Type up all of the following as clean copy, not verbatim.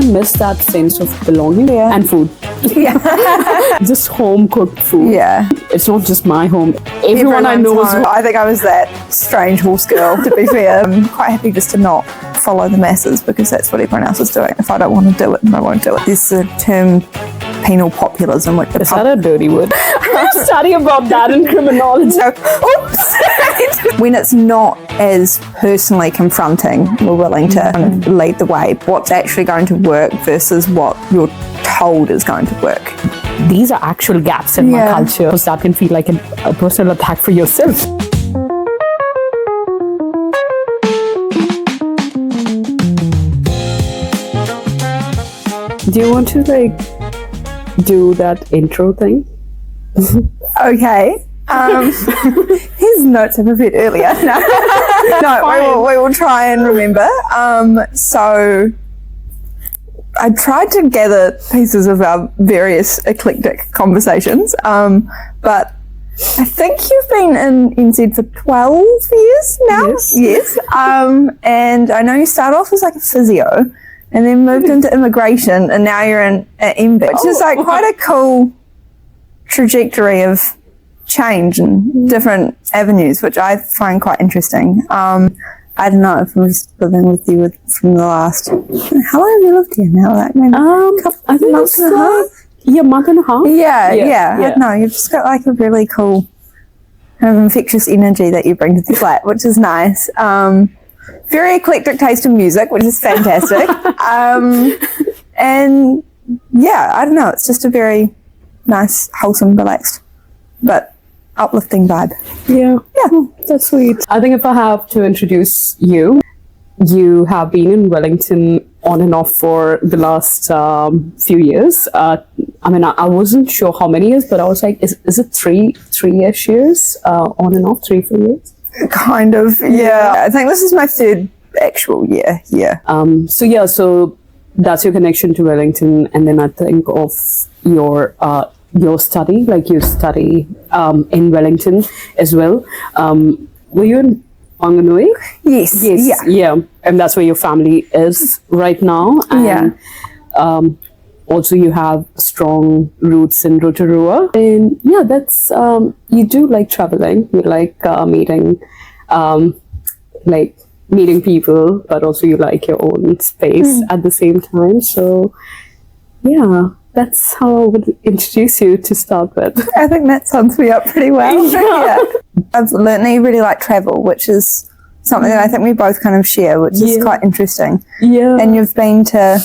can miss that sense of belonging and food. Yeah. Just home cooked food. Yeah. It's not just my home. Everyone I know is. I think I was that strange horse girl, to be fair. I'm quite happy just to not follow the masses because that's what everyone else is doing. If I don't want to do it, then I won't do it. There's the term penal populism. Which is that a dirty word? I did study about that in criminology. No. Oops. When it's not as personally confronting, we're willing to kind of lead the way. What's actually going to work versus what you're told is going to work. These are actual gaps in my culture, because that can feel like a personal attack for yourself. Do you want to do that intro thing? Okay. His notes I prepared earlier. No, we will try and remember. So I tried to gather pieces of our various eclectic conversations, but I think you've been in NZ for 12 years now. Yes. And I know you started off as like a physio and then moved into immigration, and now you're in at MB, which is like quite a cool trajectory of change and different avenues, which I find quite interesting. I don't know if I was living with you from the last. How long have you lived here now? Like maybe a couple months and a half. Yeah, month and a half. Yeah. I don't know. You've just got like a really cool kind of infectious energy that you bring to the flat, which is nice. Very eclectic taste in music, which is fantastic. And yeah, I don't know. It's just a very nice, wholesome, relaxed, but uplifting vibe. Yeah, that's sweet. I think if I have to introduce you, you have been in Wellington on and off for the last few years. I mean, I wasn't sure how many years, but I was like, is it three-ish years on and off, 3-4 years? Kind of, yeah. I think this is my third actual year. Yeah. So that's your connection to Wellington, and then I think of your study, like you study in Wellington as well. Were you in Wanganui? Yes. Yeah, and that's where your family is right now. And, also you have strong roots in Rotorua. And yeah, that's, you do like traveling. You like meeting people, but also you like your own space at the same time. So yeah, that's how I would introduce you to start with. I think that sums me up pretty well. Yeah. I've learned that you really like travel, which is something that I think we both kind of share, which is quite interesting. Yeah. And you've been to,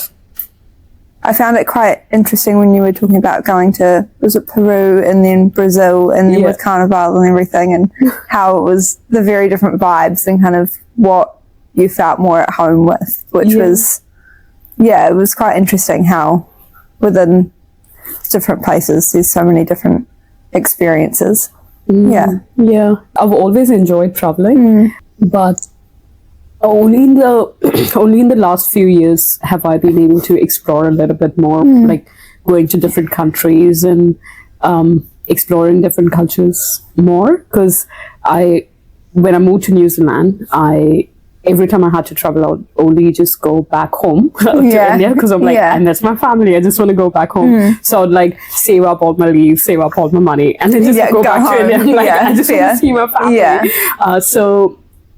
I found it quite interesting when you were talking about going to, was it Peru and then Brazil and then with Carnival and everything, and how it was the very different vibes and kind of what you felt more at home with, which was, it was quite interesting how within different places there's so many different experiences. Yeah. I've always enjoyed traveling, but only in the last few years have I been able to explore a little bit more, like going to different countries and exploring different cultures more. Because when I moved to New Zealand, every time I had to travel, I would only just go back home to India, because I'm like, I miss my family. I just want to go back home. So I'd like save up all my leave, save up all my money, and then just go back home. To India. I'm like, I just want to see my family.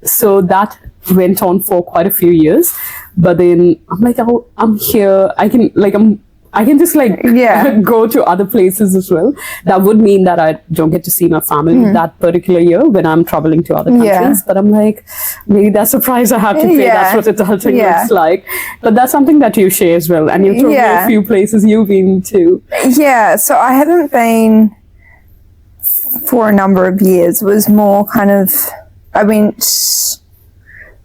So that went on for quite a few years. But then I'm like, I'm here. I can just go to other places as well. That would mean that I don't get to see my family that particular year when I'm traveling to other countries. But I'm like, maybe that's a price I have to pay. That's what adulting looks like. But that's something that you share as well. And you told me a few places you've been to. Yeah, so I haven't been for a number of years. It was more kind of, I went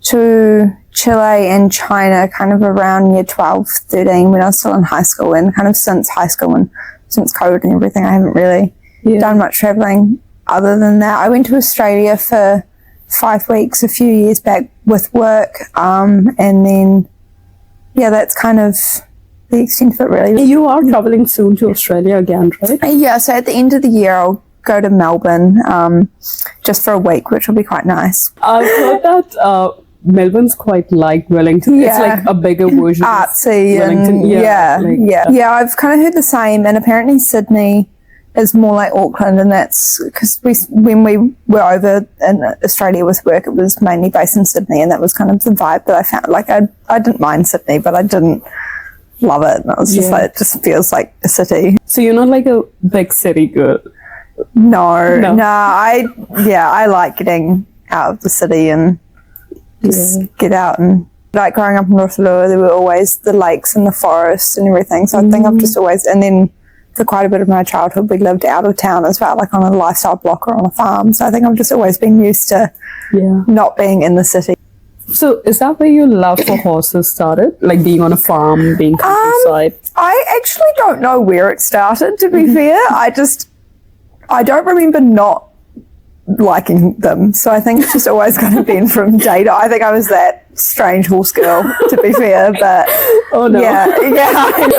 to Chile and China kind of around year 12, 13 when I was still in high school, and kind of since high school and since COVID and everything, I haven't really done much traveling other than that. I went to Australia for 5 weeks a few years back with work, and then that's kind of the extent of it really. You are traveling soon to Australia again, right? Yeah, so at the end of the year I'll go to Melbourne just for a week, which will be quite nice. I've heard that Melbourne's quite like Wellington. It's Yeah. like a bigger version of Artsy Wellington. and like- yeah. I've kind of heard the same, and apparently Sydney is more like Auckland, and that's because when we were over in Australia with work, it was mainly based in Sydney, and that was kind of the vibe that I found. Like I didn't mind Sydney, but I didn't love it. And I was just Yeah. like, it just feels like a city. So you're not like a big city girl. No, No. I like getting out of the city and just get out. And like growing up in Rotorua, there were always the lakes and the forests and everything. So I think I've just always, and then for quite a bit of my childhood, we lived out of town as well, like on a lifestyle block or on a farm. So I think I've just always been used to Yeah. not being in the city. So is that where your love for horses started? Like being on a farm, being countryside? I actually don't know where it started, to be fair. I don't remember not liking them. So I think it's just always kind of been from day to, I think I was that strange horse girl, to be fair. But Oh no. yeah,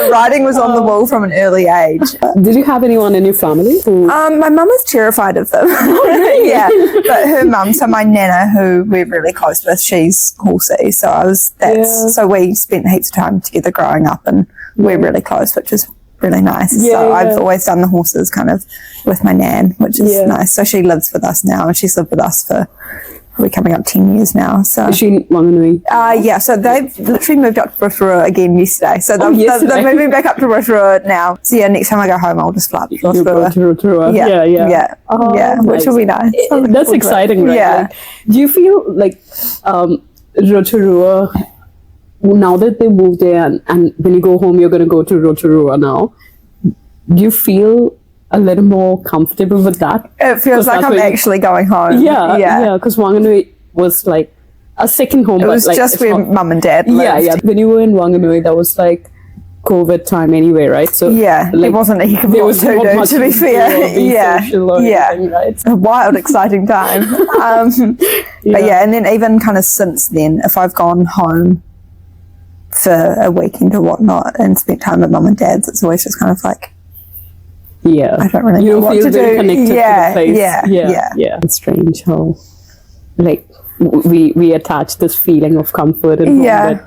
riding was on the wall from an early age. Did you have anyone in your family who My mum is terrified of them. Yeah, but her mum, so my nana, who we're really close with, she's horsey. So so we spent heaps of time together growing up, and we're really close, which is really nice. So I've always done the horses kind of with my nan, which is nice. So she lives with us now, and she's lived with us for probably coming up 10 years now. So is she in Wanganui? yeah, so they've literally moved up to Rotorua again yesterday. So they're moving back up to Rotorua now. So yeah, next time I go home, I'll just fly up to You'll go Rotorua. to Rotorua. Yeah, Oh, which will be nice. That's exciting, right? Yeah. Like, do you feel like Rotorua, now that they moved there and when you go home, you're going to go to Rotorua now, do you feel a little more comfortable with that? It feels like I'm actually going home. Yeah, because Wanganui was like a second home. It was but like, just it's where not- mum and dad lived. Yeah. When you were in Wanganui, that was like COVID time anyway, right? So Yeah, like, there wasn't a heck of a there lot was to not do, much to be do fair. or be Yeah, social or yeah. anything, right? A wild, exciting time. But yeah, and then even kind of since then, if I've gone home for a weekend or whatnot and spent time with mum and dad's, it's always just kind of like, Yeah. I don't really you know don't what feel to very do. connected Yeah, to the place. yeah. It's strange how like we attach this feeling of comfort and home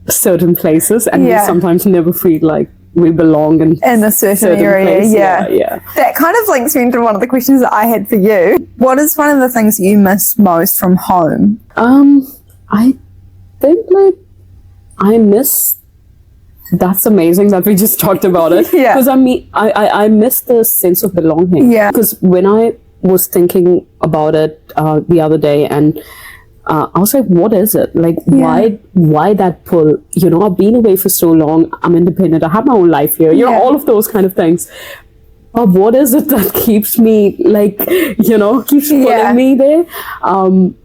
with certain places, and we sometimes never feel like we belong in a certain area. place. Yeah. That kind of links me into one of the questions that I had for you. What is one of the things you miss most from home? I think like I miss. That's amazing that we just talked about it. Yeah. Because I miss the sense of belonging. Yeah. Because when I was thinking about it the other day, and I was like, what is it? Like, why that pull? You know, I've been away for so long. I'm independent. I have my own life here. You know, all of those kind of things. But what is it that keeps me like, keeps pulling me there?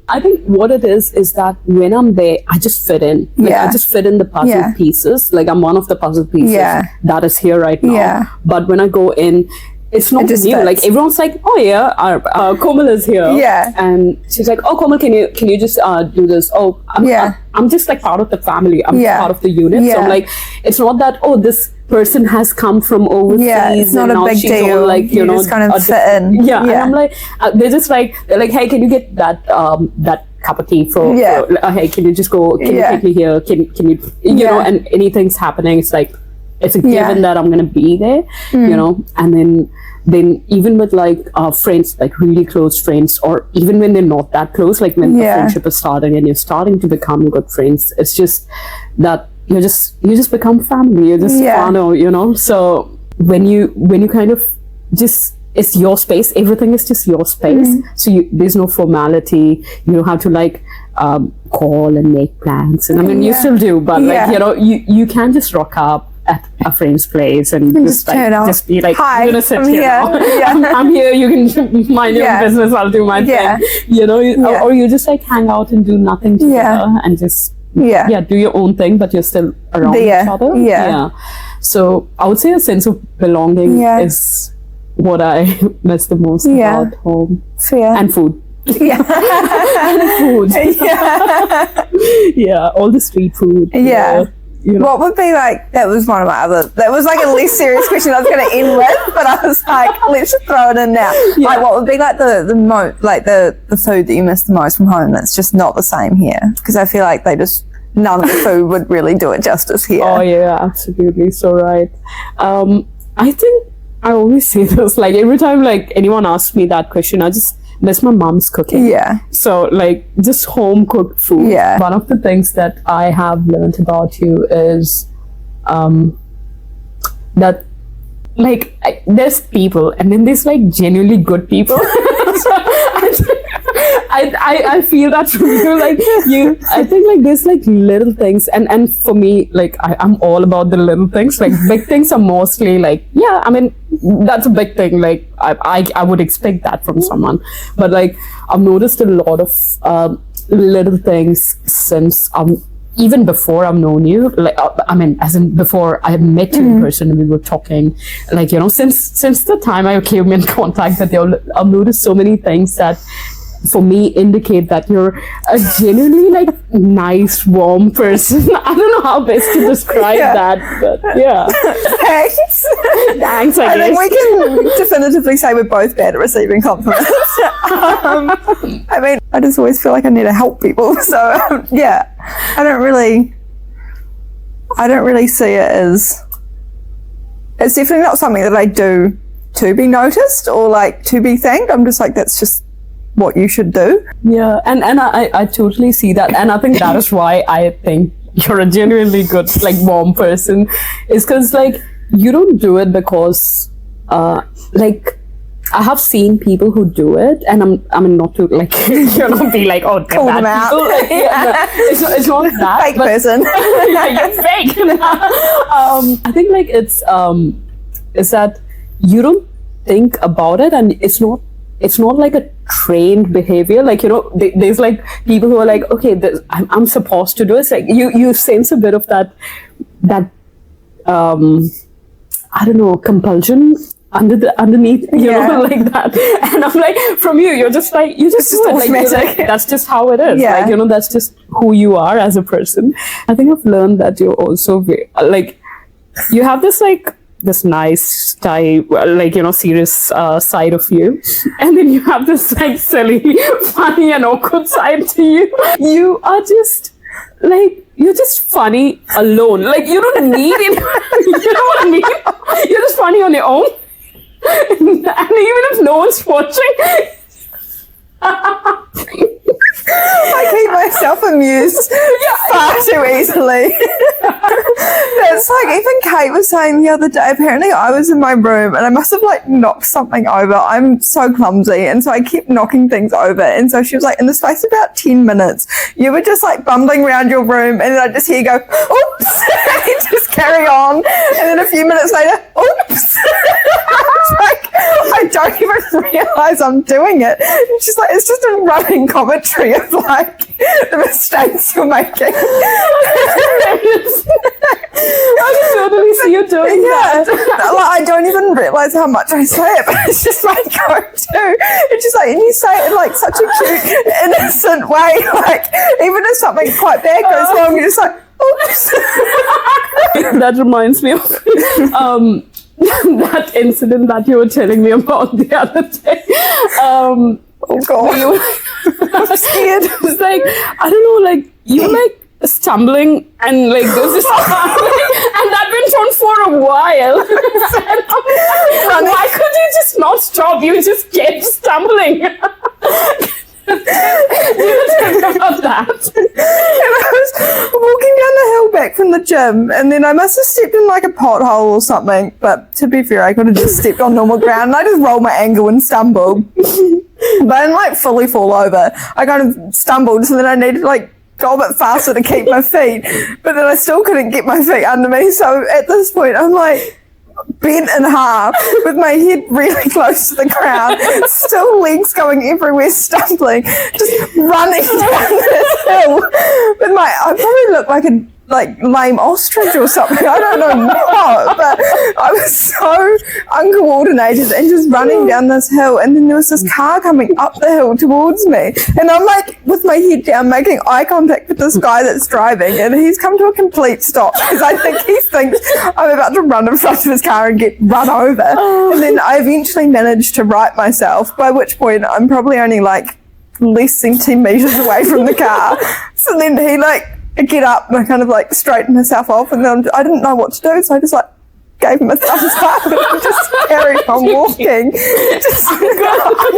I think what it is that when I'm there, I just fit in. Like, I just fit in the puzzle pieces. Like I'm one of the puzzle pieces that is here right now. Yeah. But when I go in, it's not just new. fits. Like everyone's like, oh yeah, Komal is here. Yeah. And she's like, oh Komal, can you just do this? Oh, I'm just like part of the family. I'm part of the unit. So I'm like, it's not that, oh, this person has come from overseas. Yeah, it's not and a now big she's deal. all like, You just kind of fit in. Yeah. And I'm like, they're like, hey, can you get that cup of tea for hey, can you just go, can you take me here? Can you, you know, and anything's happening, it's like, it's a given that I'm going to be there, you know, and then even with like friends, like really close friends, or even when they're not that close, like when the friendship is starting and you're starting to become good friends, it's just that you just become family. You're just you know. So when you kind of just, it's your space, everything is just your space. So there's no formality. You don't have to like call and make plans. And I mean, you still do, but like, you know, you can just rock up at a friend's place and just be like, hi, I'm gonna sit I'm here now. I'm here, you can mind your own business, I'll do my thing, you know, or you just like hang out and do nothing together and just do your own thing, but you're still around each other. So I would say a sense of belonging is what I miss the most about home. And food. And food. All the street food. you know. What would be like, that was like a less serious question I was going to end with, but I was like, let's just throw it in now. Yeah. Like, what would be like the food that you miss the most from home that's just not the same here? Because I feel like none of the food would really do it justice here. Oh yeah, absolutely. So right. I think I always say this, like every time like anyone asks me that question, I just miss my mom's cooking. Yeah. So like just home cooked food. Yeah. One of the things that I have learned about you is that like there's people and then there's like genuinely good people. So, I feel that from you, like I think like there's like little things and for me like I'm all about the little things. Like big things are mostly like, yeah, I mean that's a big thing, like I would expect that from someone, but like I've noticed a lot of little things since even before I've known you, like I mean, as in before I met you in person and we were talking, like, you know, since the time I came in contact with you, I've noticed so many things that for me indicate that you're a genuinely like nice, warm person. I don't know how best to describe that, but yeah. Thanks. Thanks, I think guess. we can definitively say we're both bad at receiving compliments. I mean, I just always feel like I need to help people. So yeah, I don't really see it as, it's definitely not something that I do to be noticed or like to be thanked. I'm just like, that's just what you should do. Yeah, and I totally see that, and I think that is why I think you're a genuinely good, like, warm person, is because like you don't do it because like I have seen people who do it, and I mean not to like you know be like, oh, Call them out. people. Like, yeah, no, it's not that Fake person. yeah, you're fake. I think like it's that you don't think about it, and it's not like a trained behavior. Like, you know, there's like people who are like, okay, I'm supposed to do it. It's like you sense a bit of that I don't know, compulsion underneath, you know, like that. And I'm like, from you're just like, you just do it. Like, you're like, that's just how it is. Yeah. Like, you know, that's just who you are as a person. I think I've learned that you're also like, you have this like this nice type, like, you know, serious side of you, and then you have this like silly, funny and awkward side to you. You are just like, you're just funny alone. Like, you don't need it. You know what I mean? You're just funny on your own. And even if no one's watching, I keep myself amused far too easily. That's like, even Kate was saying the other day, apparently I was in my room and I must have like knocked something over. I'm so clumsy, and so I kept knocking things over, and so she was like, in the space of about 10 minutes you were just like bumbling around your room, and then I just hear you go, oops, and you just carry on, and then a few minutes later, oops. It's like, I don't even realise I'm doing it. It's just like, it's just a running commentary of like the mistakes you're making. I can totally see you doing that. Like, I don't even realise how much I say it, but it's just like go-to. It's just like, and you say it in like such a cute, innocent way. Like, even if something quite bad goes wrong, you're just like, oops. That reminds me of that incident that you were telling me about the other day. Oh God. I'm scared. It's like, I don't know, like, you were like stumbling and like there's this and that went on for a while. And why could you just not stop? You just kept stumbling. Tell me about that. And I was walking down the hill back from the gym, and then I must have stepped in like a pothole or something, but to be fair, I could have just stepped on normal ground, and I just rolled my ankle and stumbled. But I didn't like fully fall over. I kind of stumbled, so then I needed to like go a bit faster to keep my feet, but then I still couldn't get my feet under me. So at this point I'm like bent in half with my head really close to the ground, still legs going everywhere, stumbling, just running down this hill with I probably look like lame ostrich or something. I don't know what, but I was so uncoordinated and just running down this hill, and then there was this car coming up the hill towards me, and I'm like with my head down making eye contact with this guy that's driving, and he's come to a complete stop because I think he thinks I'm about to run in front of his car and get run over. And then I eventually managed to right myself, by which point I'm probably only like less than 10 meters away from the car. So then he like, I get up and I kind of like straighten myself off, and then I didn't know what to do, so I just like gave him a thumbs up and just carried on walking. Just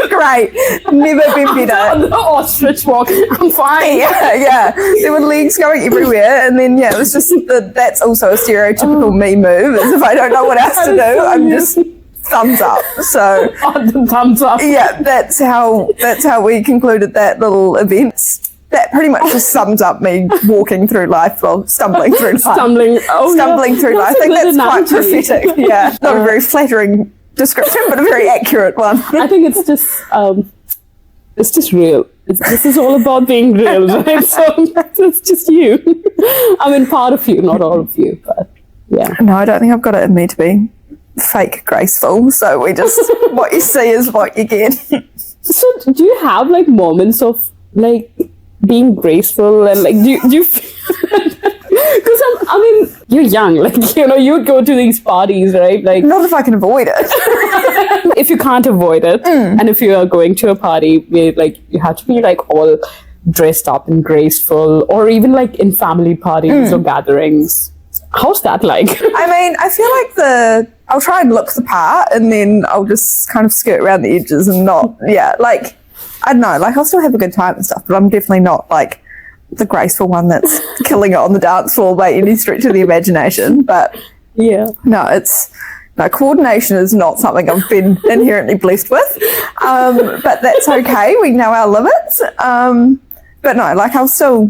great, never been better. The ostrich walk, I'm fine. Yeah. There were legs going everywhere, and then it was just that's also a stereotypical me move. Is if I don't know what else to do, I'm just thumbs up. So the thumbs up. Yeah, that's how we concluded that little event. That pretty much just sums up me walking through life, well, stumbling through life. Stumbling through life. I think that's quite prophetic. Yeah, not a very flattering description, but a very accurate one. I think it's just real. This is all about being real, right? So it's just you. I mean, part of you, not all of you, but yeah. No, I don't think I've got it in me to be fake graceful. So we just, what you see is what you get. So do you have like moments of like being graceful and like do you because I mean you're young, like you would go to these parties, right? Like not if I can avoid it. If you can't avoid it, and if you are going to a party where like you have to be like all dressed up and graceful, or even like in family parties or gatherings, how's that like? I mean, I feel like I'll try and look the part, and then I'll just kind of skirt around the edges and not like I don't know, like I'll still have a good time and stuff, but I'm definitely not like the graceful one that's killing it on the dance floor by any stretch of the imagination. But yeah, coordination is not something I've been inherently blessed with. But that's okay. We know our limits. But no, like I still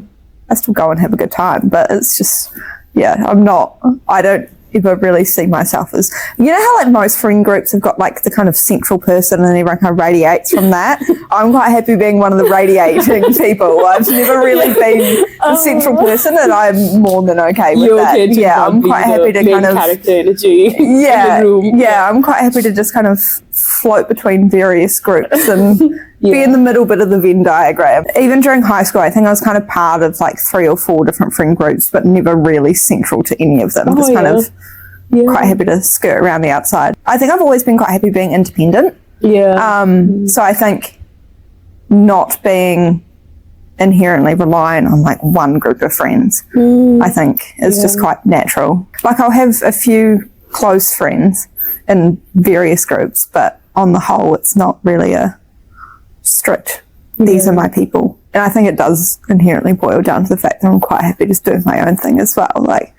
go and have a good time. But it's just, I don't ever really see myself as, how like most friend groups have got like the kind of central person and everyone kind of radiates from that. I'm quite happy being one of the radiating people. I've never really been the central person, and I'm more than okay with that. Okay, I'm quite happy to kind of character energy in the room. I'm quite happy to just kind of float between various groups and be in the middle bit of the Venn diagram. Even during high school, I think I was kind of part of like 3 or 4 different friend groups, but never really central to any of them. Just kind of quite happy to skirt around the outside. I think I've always been quite happy being independent. So I think not being inherently reliant on like one group of friends, I think is just quite natural. Like I'll have a few close friends in various groups, but on the whole, it's not really a strict, these are my people. And I think it does inherently boil down to the fact that I'm quite happy just doing my own thing as well. Like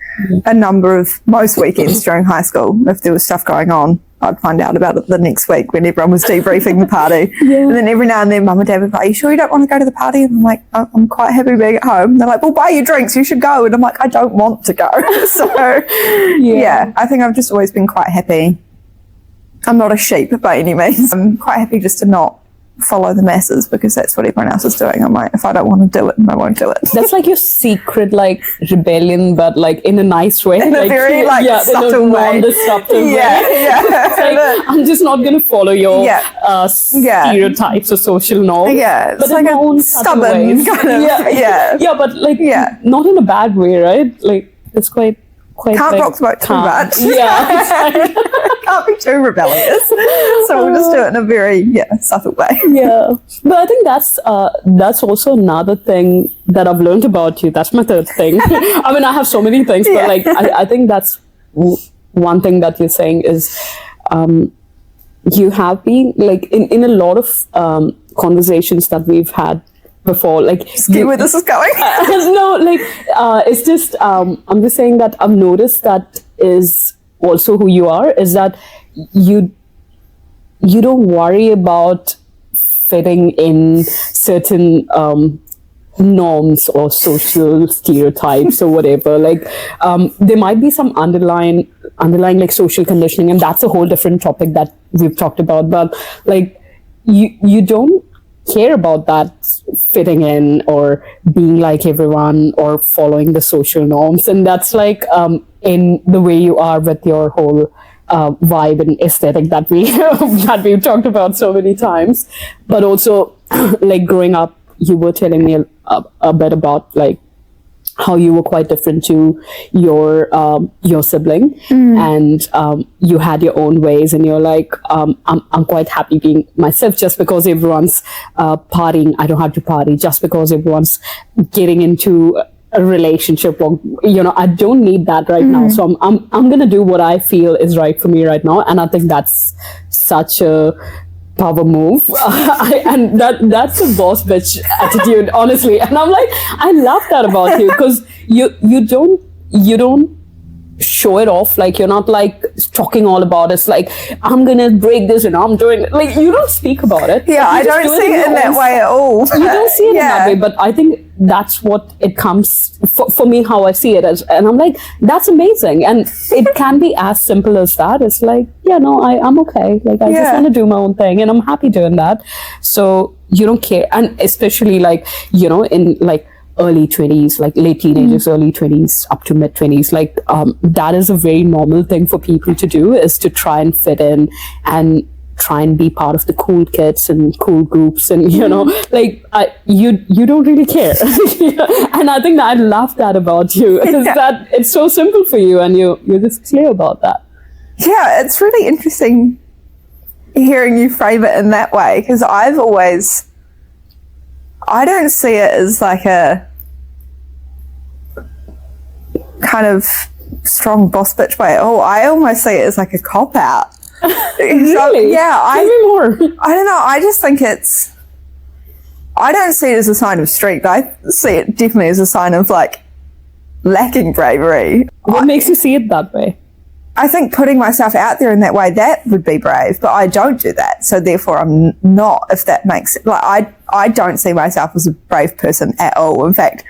most weekends during high school, if there was stuff going on, I'd find out about it the next week when everyone was debriefing the party. And then every now and then mum and dad would be like, are you sure you don't want to go to the party? And I'm like, I'm quite happy being at home. And they're like, well, buy your drinks, you should go. And I'm like, I don't want to go. So I think I've just always been quite happy. I'm not a sheep by any means. I'm quite happy just to not follow the masses because that's what everyone else is doing. I'm like, if I don't want to do it, then I won't do it. That's like your secret like rebellion, but like in a nice way. In a very subtle way. Non-disruptive way. Like, I'm just not going to follow your stereotypes or social norms. It's but like in my own stubborn kind of. But like not in a bad way, right? Like it's quite can't like, rock the boat too much. Can't be too rebellious. So we'll just do it in a very subtle way. But I think that's also another thing that I've learned about you. That's my third thing. I mean, I have so many things, but like I think that's one thing that you're saying is you have been like in a lot of conversations that we've had before, like see where this is going. No, like it's just I'm just saying that I've noticed that is also who you are, is that you don't worry about fitting in certain norms or social stereotypes or whatever. Like there might be some underlying like social conditioning, and that's a whole different topic that we've talked about, but like you don't care about that fitting in or being like everyone or following the social norms. And that's like in the way you are with your whole vibe and aesthetic that we that we've talked about so many times. But also like growing up, you were telling me a bit about like how you were quite different to your sibling, and you had your own ways, and you're like, I'm quite happy being myself. Just because everyone's partying, I don't have to party. Just because everyone's getting into a relationship, or I don't need that right now. So I'm gonna do what I feel is right for me right now, and I think that's such a power move. And that's a boss bitch attitude, honestly. And I'm like, I love that about you, because you don't show it off. Like, you're not like talking all about it. It's like, I'm gonna break this and I'm doing it. Like, you don't speak about it. Yeah, I don't see it in that way at all. You don't see it in that way, but I think that's what it comes for me, how I see it as. And I'm like, that's amazing. And it can be as simple as that. It's like, I'm okay. Like, I just want to do my own thing, and I'm happy doing that. So you don't care. And especially like, in like early 20s, like late teenagers, early 20s up to mid 20s, like that is a very normal thing for people to do, is to try and fit in and try and be part of the cool kids and cool groups, and like you don't really care. And I think that I love that about you, is that it's so simple for you, and you're just clear about that. Yeah, it's really interesting hearing you frame it in that way, because I don't see it as like a kind of strong boss bitch way. I almost see it as like a cop out. Really? So, yeah, Tell me more. I don't know. I just think I don't see it as a sign of strength. I see it definitely as a sign of like lacking bravery. What makes you see it that way? I think putting myself out there in that way, that would be brave, but I don't do that. So therefore I'm not, if that makes it, like I don't see myself as a brave person at all. In fact,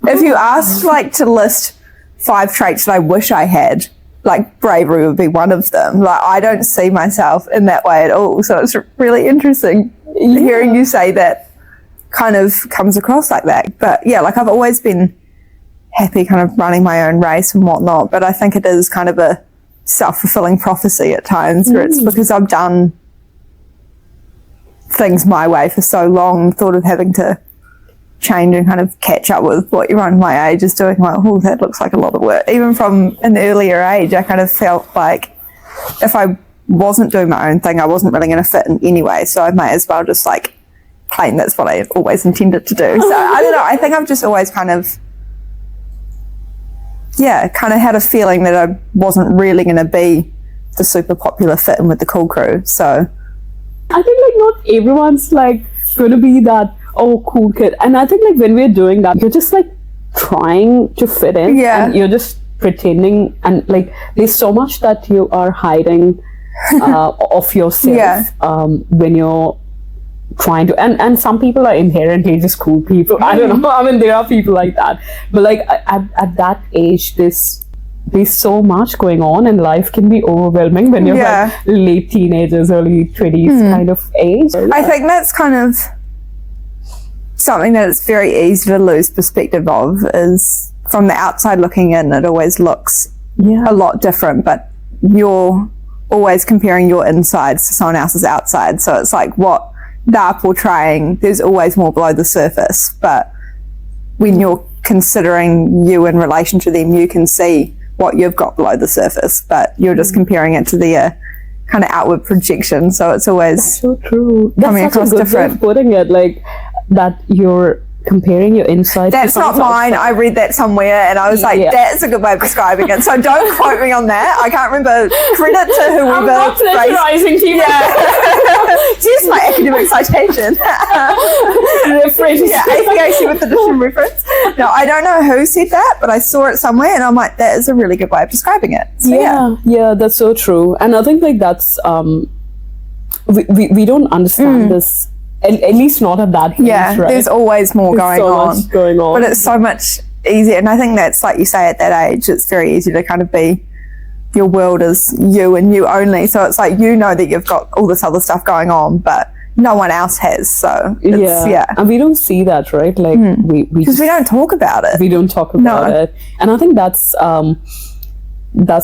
if you asked like to list 5 traits that I wish I had, like bravery would be one of them. Like, I don't see myself in that way at all. So it's really interesting hearing you say that kind of comes across like that. But yeah, like I've always been happy kind of running my own race and whatnot, but I think it is kind of a self-fulfilling prophecy at times, where it's because I've done things my way for so long, thought of having to change and kind of catch up with what everyone my age is doing, like, that looks like a lot of work. Even from an earlier age, I kind of felt like if I wasn't doing my own thing, I wasn't really going to fit in anyway, so I might as well just like claim that's what I always intended to do. So I don't know, I think I've just always kind of had a feeling that I wasn't really going to be the super popular fit in with the cool crew. So I think like not everyone's like going to be that cool kid. And I think like when we're doing that, you're just like trying to fit in, and you're just pretending, and like there's so much that you are hiding of yourself when you're trying to, and some people are inherently just cool people. I don't know, I mean there are people like that, but like at that age there's so much going on, and life can be overwhelming when you're like late teenagers, early 20s kind of age. I think that's kind of something that it's very easy to lose perspective of, is from the outside looking in, it always looks a lot different, but you're always comparing your insides to someone else's outside. So it's like what they're portraying, there's always more below the surface, but when you're considering you in relation to them, you can see what you've got below the surface, but you're just comparing it to their kind of outward projection. So it's always so true. Coming That's such across a good different. way of putting it, like that you're comparing your insides. That's not mine. I read that somewhere and I was like, that's a good way of describing it. So don't quote me on that. I can't remember. Credit to whoever. I'm not plagiarizing people. Here's my academic citation. Reference. APAC with addition reference. No, I don't know who said that, but I saw it somewhere and I'm like, that is a really good way of describing it. So, yeah, that's so true. And I think like that's we don't understand this. At least not at that age, right? There's always more going on. Much going on. But it's so much easier. And I think that's, like you say, at that age, it's very easy to kind of be, your world is you and you only. So it's like, you know that you've got all this other stuff going on, but no one else has. So it's, Yeah, and we don't see that, right? Like we because we don't talk about it. we don't talk about it, and I think that's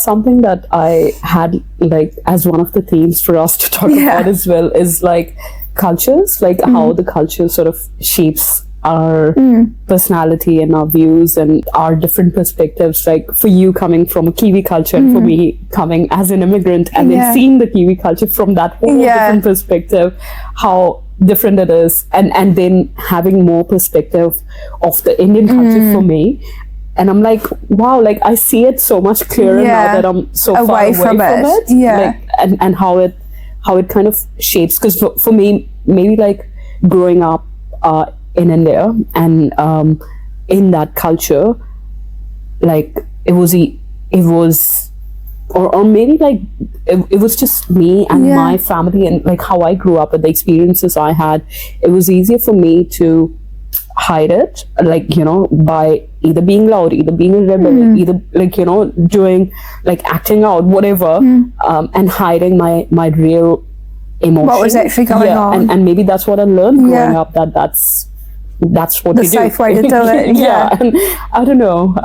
something that I had like as one of the themes for us to talk about as well, is like cultures, like how the culture sort of shapes our personality and our views and our different perspectives. Like for you coming from a Kiwi culture and for me coming as an immigrant and then seeing the Kiwi culture from that whole different perspective, how different it is, and then having more perspective of the Indian culture for me. And I'm like, wow, like I see it so much clearer now that I'm so far away from it. Yeah. Like, and how it kind of shapes, because for me, maybe like growing up in India and in that culture, like it was or maybe like it was just me and my family and like how I grew up and the experiences I had. It was easier for me to hide it, like, you know, by either being loud, either being a rebel, either like, you know, doing like acting out, whatever, and hiding my real emotion, what was actually going on. And maybe that's what I learned growing up, that's what the you do. safe way to do it. And I don't know,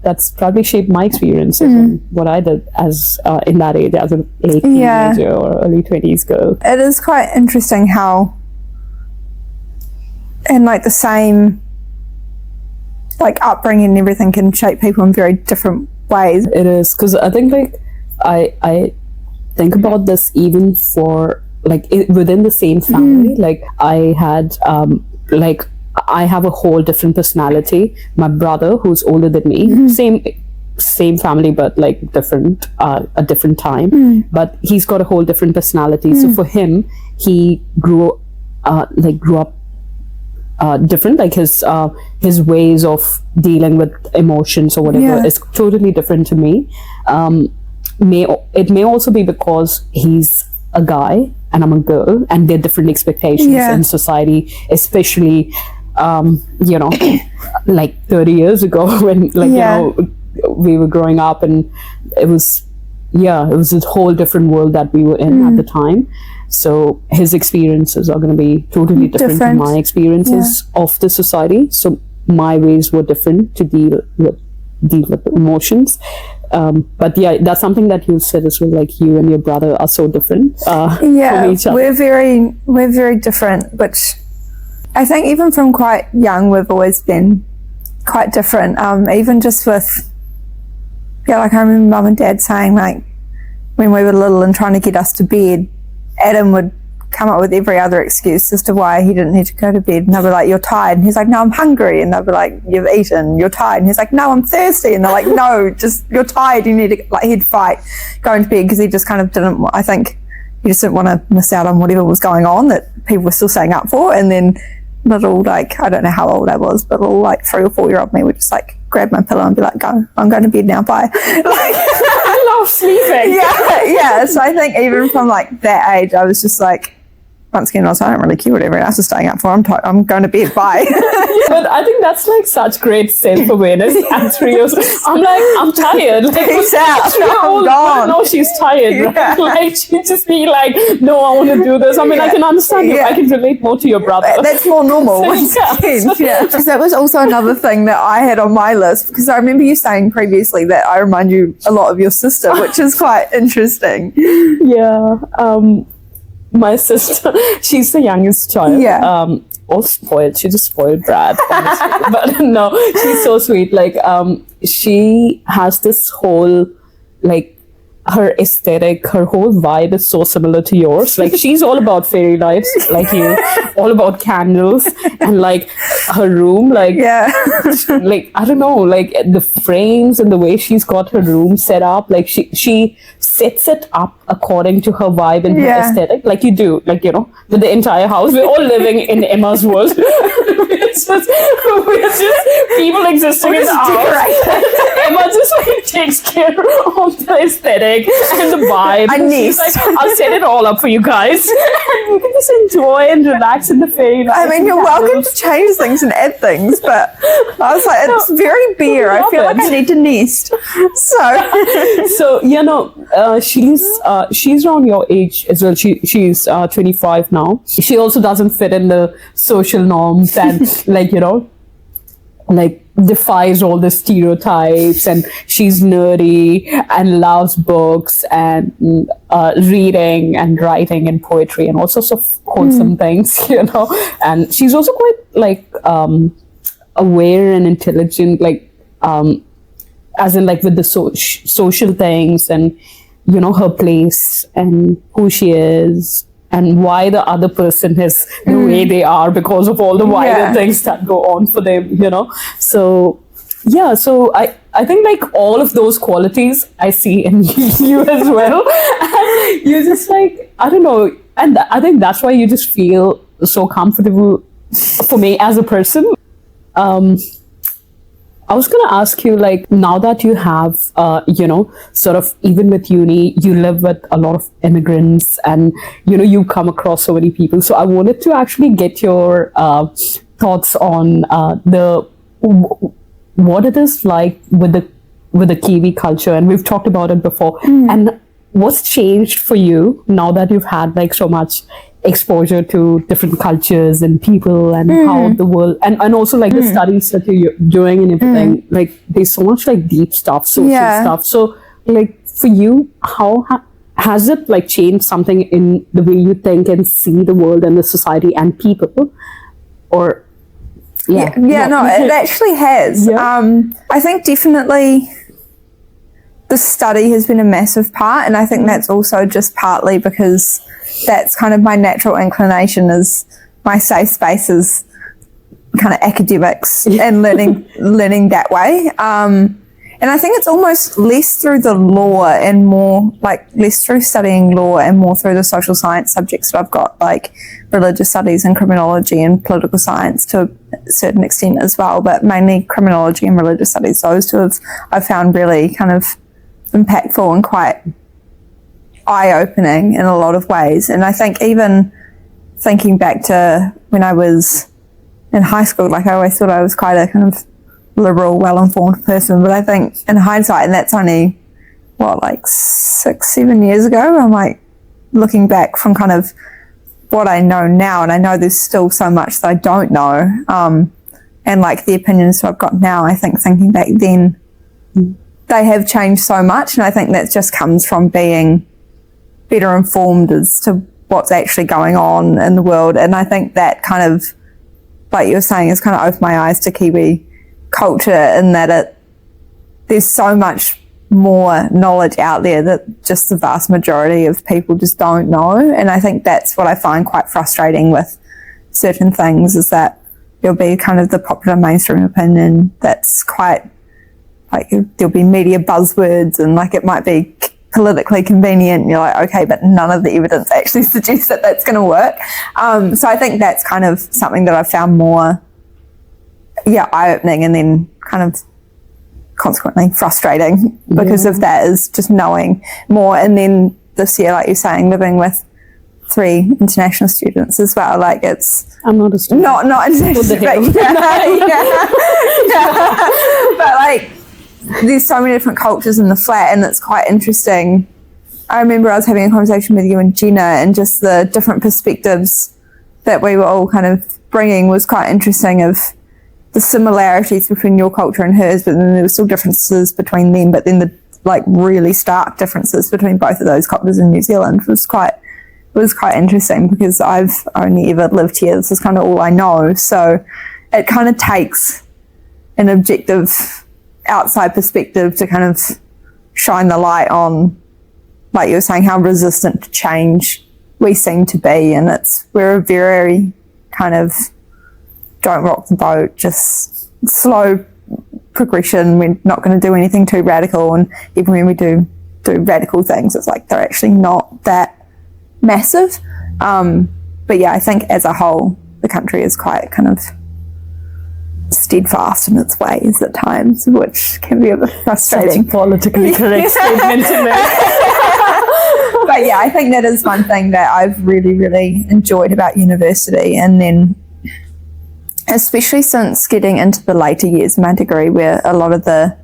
that's probably shaped my experiences and what I did as in that age as a late teenager or early 20s girl. It is quite interesting how, and like the same like upbringing and everything can shape people in very different ways. It is, because I think like I think about this even for like within the same family. Like I had like I have a whole different personality. My brother, who's older than me, same family but like different, a different time, but he's got a whole different personality. So for him, he grew up different, like his ways of dealing with emotions or whatever is totally different to me. It may also be because he's a guy and I'm a girl, and there are different expectations in society, especially you know, like 30 years ago when like you know, we were growing up, and it was a whole different world that we were in at the time. So his experiences are going to be totally different from my experiences of the society. So my ways were different to deal with emotions. But yeah, that's something that you said as well, like you and your brother are so different from each other. we're very different, which I think even from quite young we've always been quite different. Even just with like I remember Mum and Dad saying, like, when we were little and trying to get us to bed, Adam would come up with every other excuse as to why he didn't need to go to bed, and they'd be like, you're tired, and he's like, no, I'm hungry, and they'd be like, you've eaten, you're tired, and he's like, no, I'm thirsty, and they're like, no, just you're tired, you need to, like, he'd fight going to bed because he just kind of didn't, I think he just didn't want to miss out on whatever was going on that people were still staying up for. And then little, like, I don't know how old I was, but little like 3 or 4 year old me would just like grab my pillow and be like, go, I'm going to bed now, bye. Like, I love sleeping. So I think even from like that age, I was just like, once again, I don't really care what everyone else is staying up for. I'm going to bed, bye. But I think that's like such great self-awareness at 3 years. I'm like, I'm tired. Like, Peace out. I'm gone. No, she's tired. Right? Like, she'd just be like, no, I want to do this. I mean, I can understand you. I can relate more to your brother. That's more normal. Because that was also another thing that I had on my list, because I remember you saying previously that I remind you a lot of your sister, which is quite interesting. Yeah. My sister, she's the youngest child. All spoiled. She's a spoiled brat, honestly. But no, she's so sweet. Like, she has this whole, like, her aesthetic, her whole vibe is so similar to yours. Like, she's all about fairy lights, like you, all about candles, and like her room, like, like, I don't know, like the frames and the way she's got her room set up, like she sets it up according to her vibe and her aesthetic, like you do, like, you know, with the entire house. We're all living in Emma's world. It's we're just people existing in the house. Emma just like takes care of the aesthetic and the vibe. A She's nest. like, I'll set it all up for you guys. And you can just enjoy and relax in the fade. I mean, you're welcome to change things and add things, but I was like, it's very bare. I feel like I need to nest. So she's around your age as well. She's 25 now. She also doesn't fit in the social norms and like defies all the stereotypes, and she's nerdy and loves books and reading and writing and poetry and all sorts of wholesome things, and she's also quite like aware and intelligent, like as in like with the social things and her place and who she is and why the other person is the way they are because of all the wider things that go on for them, So I think like all of those qualities I see in you as well. And you're just like, I don't know. And I think that's why you just feel so comfortable for me as a person. I was going to ask you, like, now that you have, sort of, even with uni, you live with a lot of immigrants and, you come across so many people. So I wanted to actually get your thoughts on what it is like with the Kiwi culture. And we've talked about it before. And what's changed for you now that you've had, like, so much exposure to different cultures and people and how the world and also like the studies that you're doing and everything, like there's so much like deep stuff, social stuff. So like for you, how has it like changed something in the way you think and see the world and the society and people? Or it actually has. I think definitely the study has been a massive part, and I think that's also just partly because that's kind of my natural inclination, is my safe space is kind of academics and learning that way. And I think it's almost less through the law and more like less through studying law and more through the social science subjects that I've got, like religious studies and criminology and political science to a certain extent as well, but mainly criminology and religious studies. Those two I've found really kind of impactful and quite eye-opening in a lot of ways. And I think even thinking back to when I was in high school, like I always thought I was quite a kind of liberal, well-informed person, but I think in hindsight, and that's only like 6-7 years ago, I'm like looking back from kind of what I know now, and I know there's still so much that I don't know, and like the opinions that I've got now, I think thinking back then, they have changed so much, and I think that just comes from being better informed as to what's actually going on in the world. And I think that kind of, like you were saying, has kind of opened my eyes to Kiwi culture, in that there's so much more knowledge out there that just the vast majority of people just don't know. And I think that's what I find quite frustrating with certain things, is that there'll be kind of the popular mainstream opinion that's quite like, there'll be media buzzwords and like it might be politically convenient, and you're like, okay, but none of the evidence actually suggests that that's going to work. So I think that's kind of something that I've found more eye-opening, and then kind of consequently frustrating because of that, is just knowing more. And then this year, like you're saying, living with 3 international students as well, like it's I'm not a student. Not international, but like there's so many different cultures in the flat, and it's quite interesting. I remember I was having a conversation with you and Jenna, and just the different perspectives that we were all kind of bringing was quite interesting, of the similarities between your culture and hers, but then there were still differences between them, but then the like really stark differences between both of those cultures in New Zealand was quite interesting, because I've only ever lived here. This is kind of all I know, so it kind of takes an objective outside perspective to kind of shine the light on, like you were saying, how resistant to change we seem to be. And we're a very kind of don't rock the boat, just slow progression. We're not going to do anything too radical, and even when we do radical things, it's like they're actually not that massive. But yeah, I think as a whole the country is quite kind of steadfast in its ways at times, which can be a bit frustrating. Such a politically correct statement to make. But yeah, I think that is one thing that I've really, really enjoyed about university. And then especially since getting into the later years of my degree, where a lot of the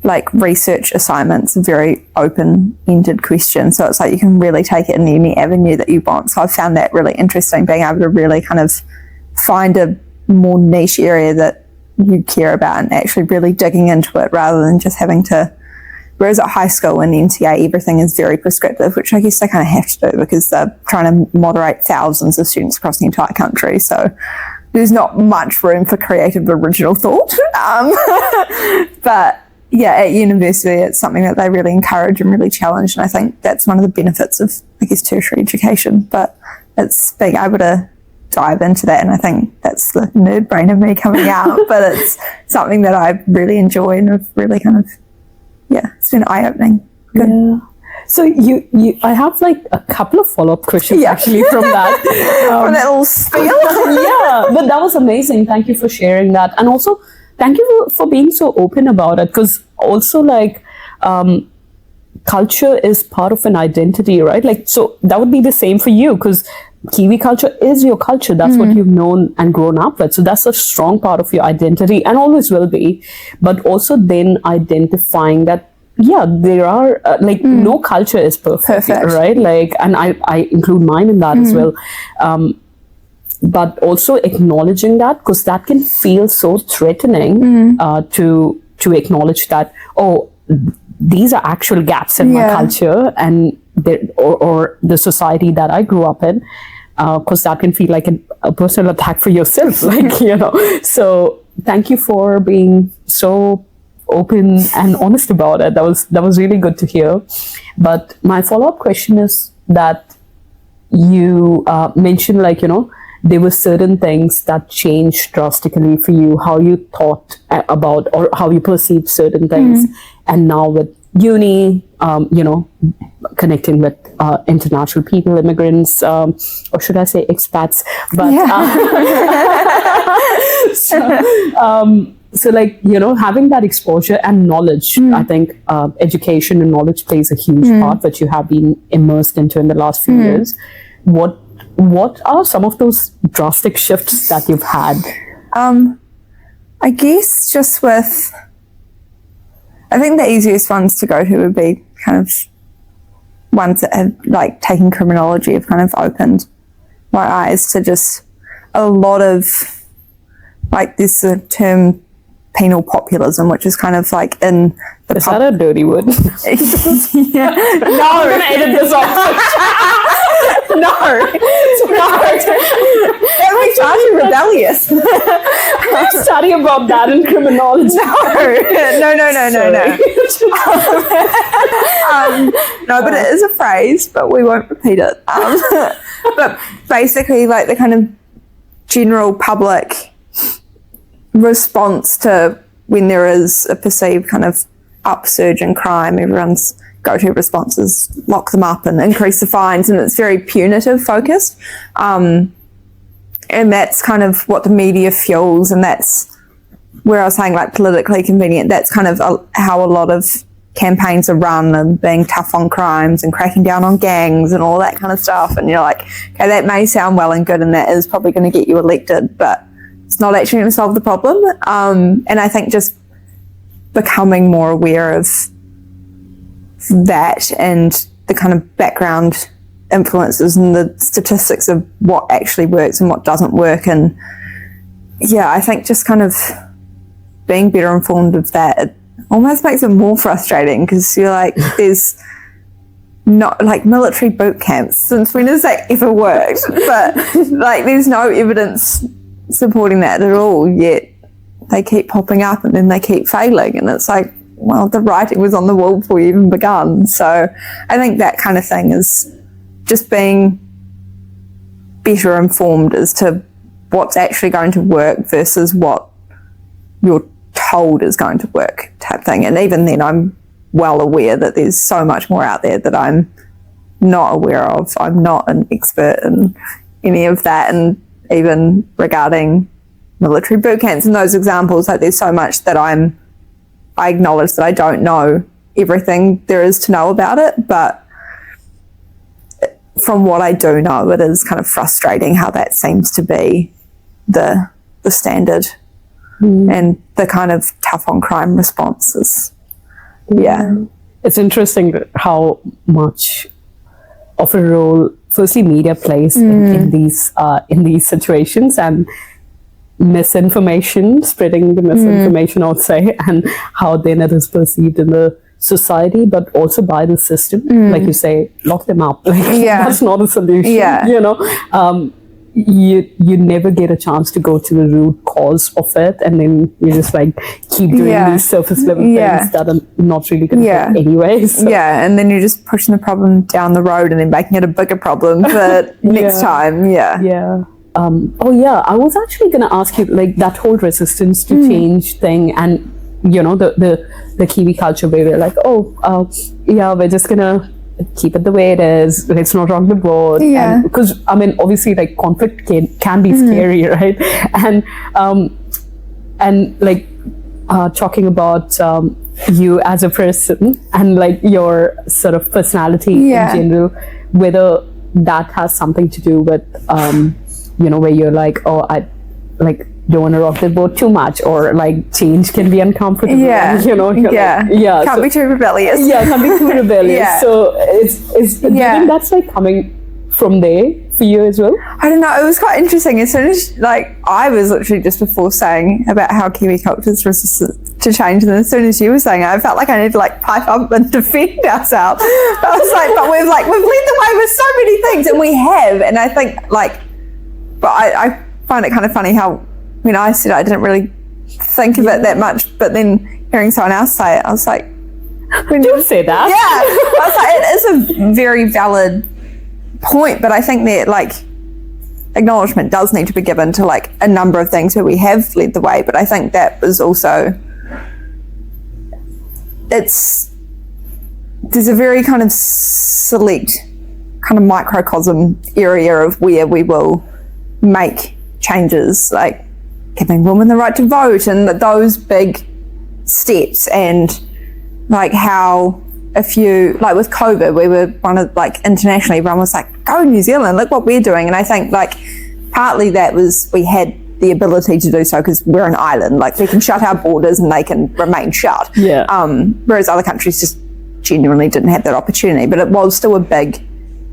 like research assignments are very open-ended questions. So it's like you can really take it in any avenue that you want. So I've found that really interesting, being able to really kind of find a more niche area that you care about and actually really digging into it rather than just having to. Whereas at high school and NTA, everything is very prescriptive, which I guess they kind of have to do because they're trying to moderate thousands of students across the entire country. So there's not much room for creative, original thought. But yeah, at university, it's something that they really encourage and really challenge. And I think that's one of the benefits of, I guess, tertiary education. But it's being able to dive into that. And I think that's the nerd brain of me coming out. But it's something that I really enjoy and have really kind of, yeah, it's been eye-opening. Good. Yeah. So I have like a couple of follow-up questions actually from that. From that little spiel. Yeah, but that was amazing. Thank you for sharing that. And also, thank you for being so open about it, because also like culture is part of an identity, right? Like, so that would be the same for you, because Kiwi culture is your culture. That's what you've known and grown up with. So that's a strong part of your identity and always will be. But also then identifying that, yeah, there are no culture is perfect, right? Like, and I include mine in that as well. But also acknowledging that, because that can feel so threatening to acknowledge that, oh, these are actual gaps in my culture and or the society that I grew up in, because that can feel like a personal attack for yourself, like, you know. So thank you for being so open and honest about it. That was really good to hear. But my follow-up question is that you mentioned, like, you know, there were certain things that changed drastically for you, how you thought about or how you perceived certain things. And now with uni, you know, connecting with international people, immigrants, or should I say expats? But so like, you know, having that exposure and knowledge, I think education and knowledge plays a huge part that you have been immersed into in the last few years. What are some of those drastic shifts that you've had? I guess just with, I think the easiest ones to go to would be kind of ones that have like taken criminology, have kind of opened my eyes to just a lot of, like, this term penal populism, which is kind of like in the Is that a dirty word? No, I'm gonna edit this off. No, that makes you rebellious. I'm studying about that in criminology. No, but it is a phrase, but we won't repeat it. But basically, like, the kind of general public response to when there is a perceived kind of upsurge in crime, everyone's go-to response is lock them up and increase the fines, and it's very punitive focused, and that's kind of what the media fuels, and that's where I was saying, like, politically convenient. That's kind of how a lot of campaigns are run, and being tough on crimes and cracking down on gangs and all that kind of stuff. And you're like, okay, that may sound well and good, and that is probably going to get you elected, but it's not actually going to solve the problem. And I think just becoming more aware of that and the kind of background influences and the statistics of what actually works and what doesn't work. And yeah, I think just kind of being better informed of that, it almost makes it more frustrating, because you're like, there's not, like, military boot camps, since when has that ever worked? But like, there's no evidence supporting that at all, yet they keep popping up and then they keep failing, and it's like, well, the writing was on the wall before you even begun. So I think that kind of thing is just being better informed as to what's actually going to work versus what you're told is going to work, type thing. And even then, I'm well aware that there's so much more out there that I'm not aware of. I'm not an expert in any of that, and even regarding military boot camps and those examples. Like there's so much that I acknowledge that I don't know everything there is to know about it, but from what I do know, it is kind of frustrating how that seems to be the standard and the kind of tough on crime responses. Yeah. It's interesting how much of a role firstly media plays in these situations, and misinformation, spreading the misinformation, I would say, and how then it is perceived in the society, but also by the system. Like you say, lock them up. Like, that's not a solution. You know, you never get a chance to go to the root cause of it, and then you just like keep doing these surface level things that are not really going to work anyway. So. Yeah, and then you're just pushing the problem down the road and then making it a bigger problem for next time. Oh yeah, I was actually going to ask you, like, that whole resistance to change thing, and you know, the Kiwi culture where we're like, we're just gonna keep it the way it is, let's not rock the boat. Because I mean, obviously, like, conflict can be scary, right? And like talking about you as a person and like your sort of personality in general, whether that has something to do with you know, where you're like, I like don't want to rock the boat too much, or like change can be uncomfortable. And, you know, can't be too rebellious. Can't be too rebellious. So it's do you think that's like coming from there for you as well? I don't know. It was quite interesting. As soon as like I was literally just before saying about how Kiwi culture is resistant to change, and as soon as you were saying it, I felt like I needed to like pipe up and defend ourselves. But I was like, but we've led the way with so many things, and we have. And I think like, but I find it kind of funny how when I said it, I didn't really think of it that much, but then hearing someone else say it, I was like, don't say that. I was like, it is a very valid point, but I think that like acknowledgement does need to be given to like a number of things where we have led the way, but I think that was also, there's a very kind of select kind of microcosm area of where we will make changes, like giving women the right to vote and those big steps, and like how a few, like with COVID, we were one of, like internationally, everyone was like, go New Zealand, look what we're doing. And I think like partly that was, we had the ability to do so because we're an island, like we can shut our borders and they can remain shut. Whereas other countries just genuinely didn't have that opportunity, but it was still a big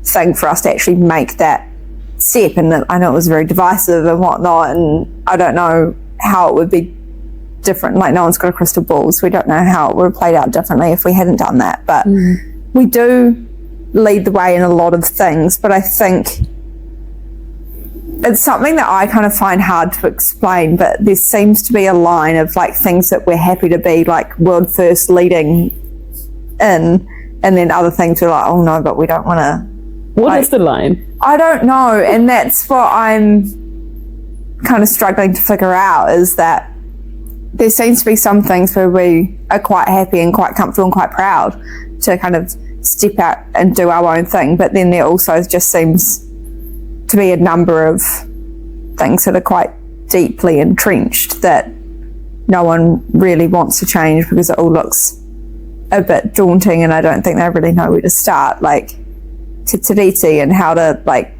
thing for us to actually make that step. And I know it was very divisive and whatnot, and I don't know how it would be different. Like, no one's got a crystal ball, so we don't know how it would have played out differently if we hadn't done that. But we do lead the way in a lot of things, but I think it's something that I kind of find hard to explain, but there seems to be a line of like things that we're happy to be like world first leading in, and then other things we're like, oh no, but we don't want to. What is the line? I don't know, and that's what I'm kind of struggling to figure out, is that there seems to be some things where we are quite happy and quite comfortable and quite proud to kind of step out and do our own thing, but then there also just seems to be a number of things that are quite deeply entrenched that no one really wants to change because it all looks a bit daunting, and I don't think they really know where to start, like Te Tiriti and how to like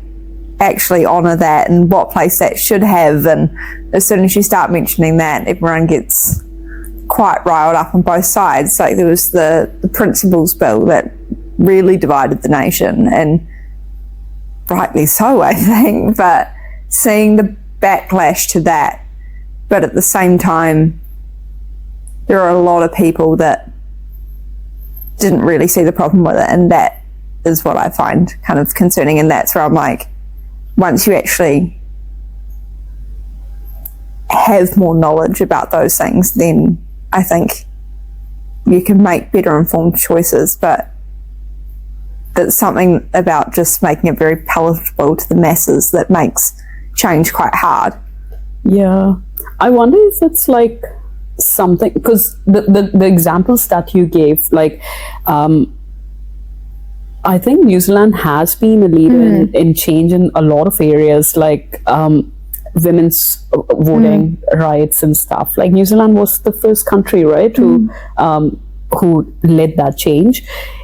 actually honour that and what place that should have. And as soon as you start mentioning that, everyone gets quite riled up on both sides. Like there was the principles bill that really divided the nation, and rightly so, I think, but seeing the backlash to that, but at the same time there are a lot of people that didn't really see the problem with it, and that is what I find kind of concerning. And that's where I'm like, once you actually have more knowledge about those things, then I think you can make better informed choices. But there's something about just making it very palatable to the masses that makes change quite hard. Yeah, I wonder if it's like something, because the examples that you gave, like I think New Zealand has been a leader in change in a lot of areas, like women's voting rights and stuff. Like New Zealand was the first country, right, who led that change.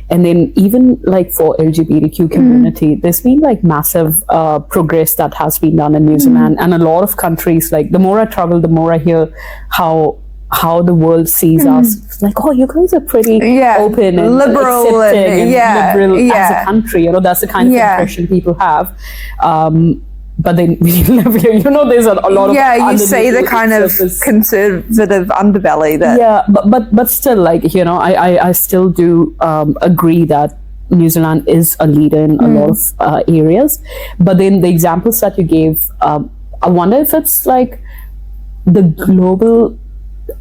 And then even like for LGBTQ community, there's been like massive progress that has been done in New Zealand, and a lot of countries. Like the more I travel, the more I hear how the world sees us. It's like, oh, you guys are pretty open and liberal accepting and liberal as a yeah. country. You know, that's the kind of impression people have. But then we live here, you know, there's a lot of you see the kind of conservative underbelly that but still, like, you know, I still do agree that New Zealand is a leader in a lot of areas. But then the examples that you gave, I wonder if it's like the global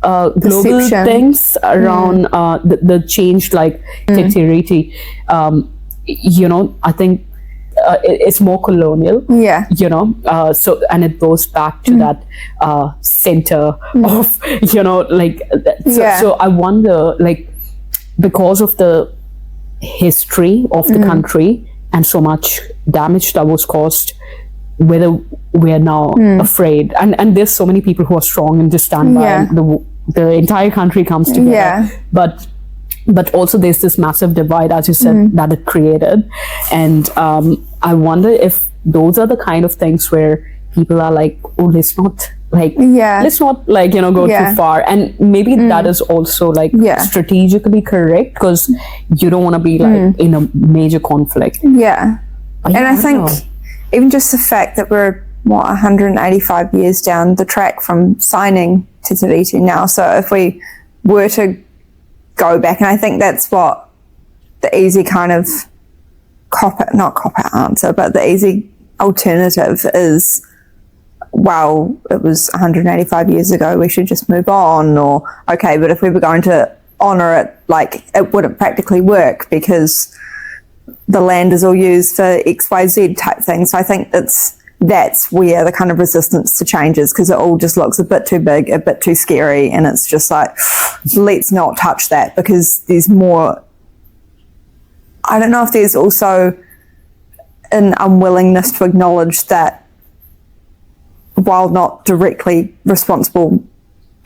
Perception. things around the change, like Te Tiriti, you know, I think it's more colonial, you know, so, and it goes back to that center of, you know, like, so I wonder, like, because of the history of the country and so much damage that was caused, whether we're now afraid, and there's so many people who are strong and just stand by, and the entire country comes together, but also there's this massive divide, as you said, that it created. And I wonder if those are the kind of things where people are like, oh, let's not like you know, go too far. And maybe that is also like strategically correct, because you don't want to be like in a major conflict. And I think even just the fact that we're 185 years down the track from signing Te Tiriti now, so if we were to go back, and I think that's what the easy kind of not cop-out answer, but the easy alternative is, well, it was 185 years ago, we should just move on. Or, okay, but if we were going to honour it, like, it wouldn't practically work because the land is all used for XYZ type thing. So I think that's where the kind of resistance to change is, because it all just looks a bit too big, a bit too scary, and it's just like, let's not touch that, because there's more. I don't know if there's also an unwillingness to acknowledge that while not directly responsible,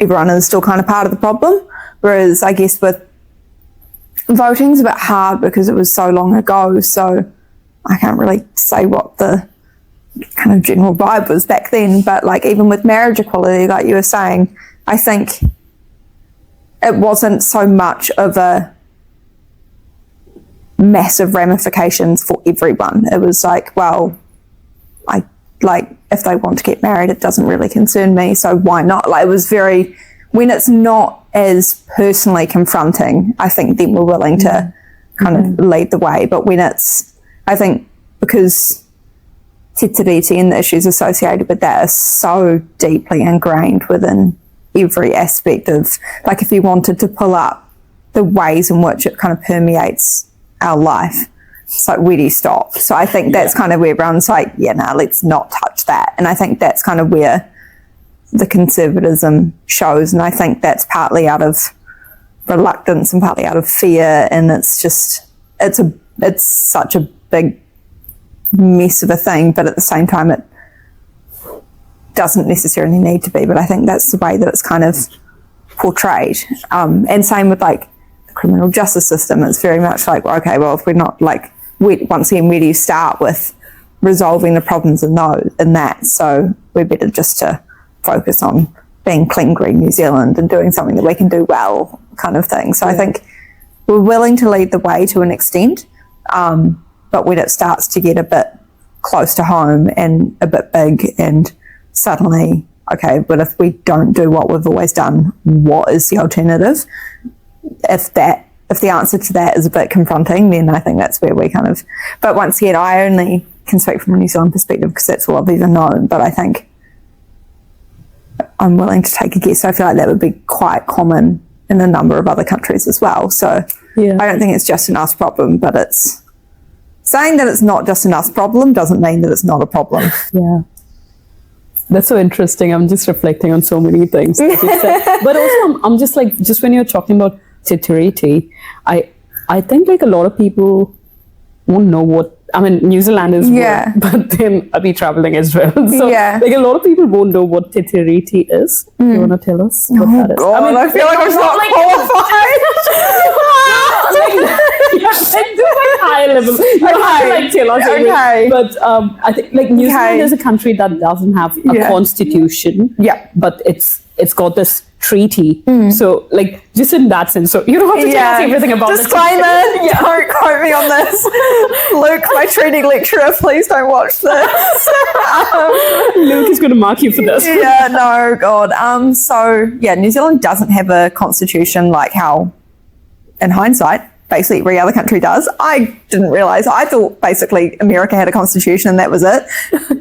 everyone is still kind of part of the problem. Whereas I guess with voting's a bit hard because it was so long ago, so I can't really say what the kind of general vibe was back then. But like, even with marriage equality, like you were saying, I think it wasn't so much of a massive ramifications for everyone. It was like, well, I like, if they want to get married, it doesn't really concern me, so why not? Like, it was very, when it's not as personally confronting, I think then we're willing to kind of lead the way. But when it's, I think because Te Tiriti and the issues associated with that are so deeply ingrained within every aspect of, like, if you wanted to pull up the ways in which it kind of permeates our life, it's like, where do you stop? So I think that's kind of where everyone's like, let's not touch that. And I think that's kind of where the conservatism shows, and I think that's partly out of reluctance and partly out of fear, and it's just, it's such a big mess of a thing, but at the same time it doesn't necessarily need to be. But I think that's the way that it's kind of portrayed, and same with like the criminal justice system. It's very much like, well, okay, well, if we're not like, once again, where do you start with resolving the problems in that? So we're better just to focus on being clean green New Zealand and doing something that we can do well, kind of thing. So I think we're willing to lead the way to an extent, but when it starts to get a bit close to home and a bit big, and suddenly, okay, but if we don't do what we've always done, what is the alternative? If the answer to that is a bit confronting, then I think that's where we kind of, but once again, I only can speak from a New Zealand perspective because that's all I've even known, but I think I'm willing to take a guess. I feel like that would be quite common in a number of other countries as well. So I don't think it's just an us problem, but it's saying that it's not just an us problem doesn't mean that it's not a problem. Yeah. That's so interesting. I'm just reflecting on so many things that you said. But also I'm just like, just when you're talking about Te Tiriti, I think like a lot of people won't know what I mean, New Zealanders Yeah. would, but then I'll be traveling as well. So, Yeah. like, a lot of people won't know what Te Tiriti is. You want to tell us what that is? God, I feel like I'm not qualified. Like, do like high level. You don't have to like tell us. Okay. But I think like New Zealand is a country that doesn't have a constitution. Yeah. But it's got this treaty. So like just in that sense. So you don't have to tell us everything about this. Disclaimer, don't quote me on this. Luke, my treaty lecturer, please don't watch this. Luke is going to mark you for this. Yeah, no, God. So yeah, New Zealand doesn't have a constitution like how, in hindsight, basically every other country does. I didn't realise. I thought basically America had a constitution and that was it,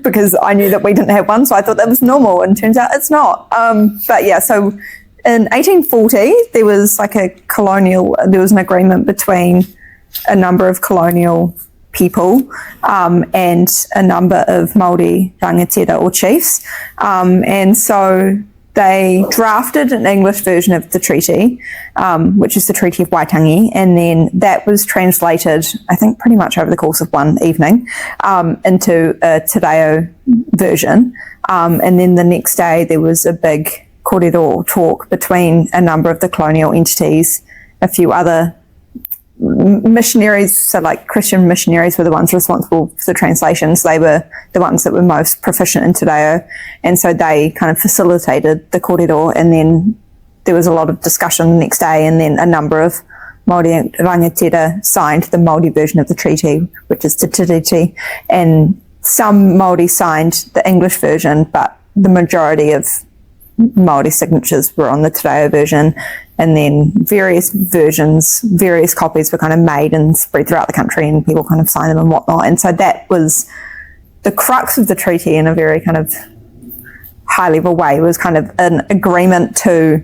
because I knew that we didn't have one, so I thought that was normal, and turns out it's not. But yeah, so in 1840 there was like there was an agreement between a number of colonial people and a number of Māori rangatira or chiefs, and so they drafted an English version of the treaty, which is the Treaty of Waitangi, and then that was translated, I think, pretty much over the course of one evening into a Te Reo version. And then the next day there was a big kōrero talk between a number of the colonial entities, a few other missionaries, so like Christian missionaries were the ones responsible for the translations. They were the ones that were most proficient in Te Reo, and so they kind of facilitated the kōrero, and then there was a lot of discussion the next day, and then a number of Māori rangatira signed the Māori version of the treaty, which is Te Tiriti, and some Māori signed the English version, but the majority of Māori signatures were on the Te Reo version, and then various copies were kind of made and spread throughout the country, and people kind of signed them and whatnot. And so that was the crux of the treaty in a very kind of high level way, was kind of an agreement to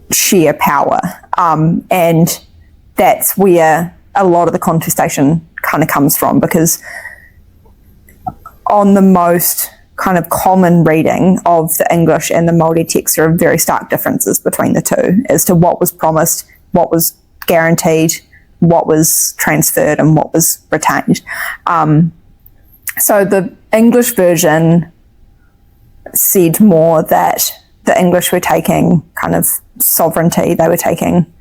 share power. And that's where a lot of the contestation kind of comes from, because on the most kind of common reading of the English and the Māori text, there are very stark differences between the two as to what was promised, what was guaranteed, what was transferred, and what was retained. So the English version said more that the English were taking kind of sovereignty, they were taking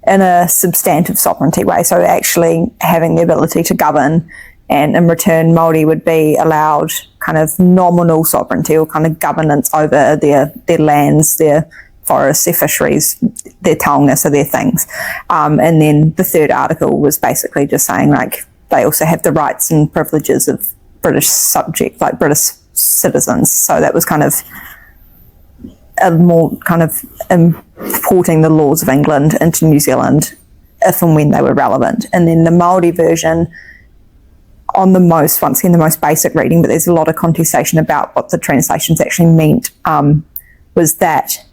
in a substantive sovereignty way, so actually having the ability to govern, and in return Māori would be allowed kind of nominal sovereignty or kind of governance over their lands, their forests, their fisheries, their taonga, so their things. And then the third article was basically just saying like they also have the rights and privileges of British subject, like British citizens. So that was kind of a more kind of importing the laws of England into New Zealand if and when they were relevant. And then the Māori version, on the most basic reading, but there's a lot of contestation about what the translations actually meant, was that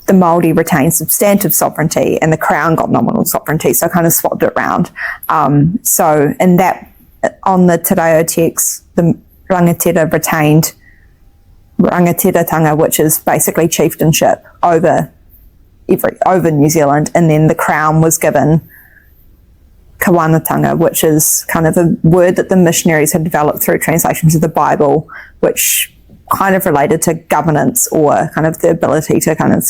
the Māori retained substantive sovereignty and the Crown got nominal sovereignty, so kind of swapped it around. So in that, on the Te Reo text, the rangatira retained rangatiratanga, which is basically chieftainship over New Zealand, and then the Crown was given kawanatanga, which is kind of a word that the missionaries had developed through translations of the Bible, which kind of related to governance, or kind of the ability to kind of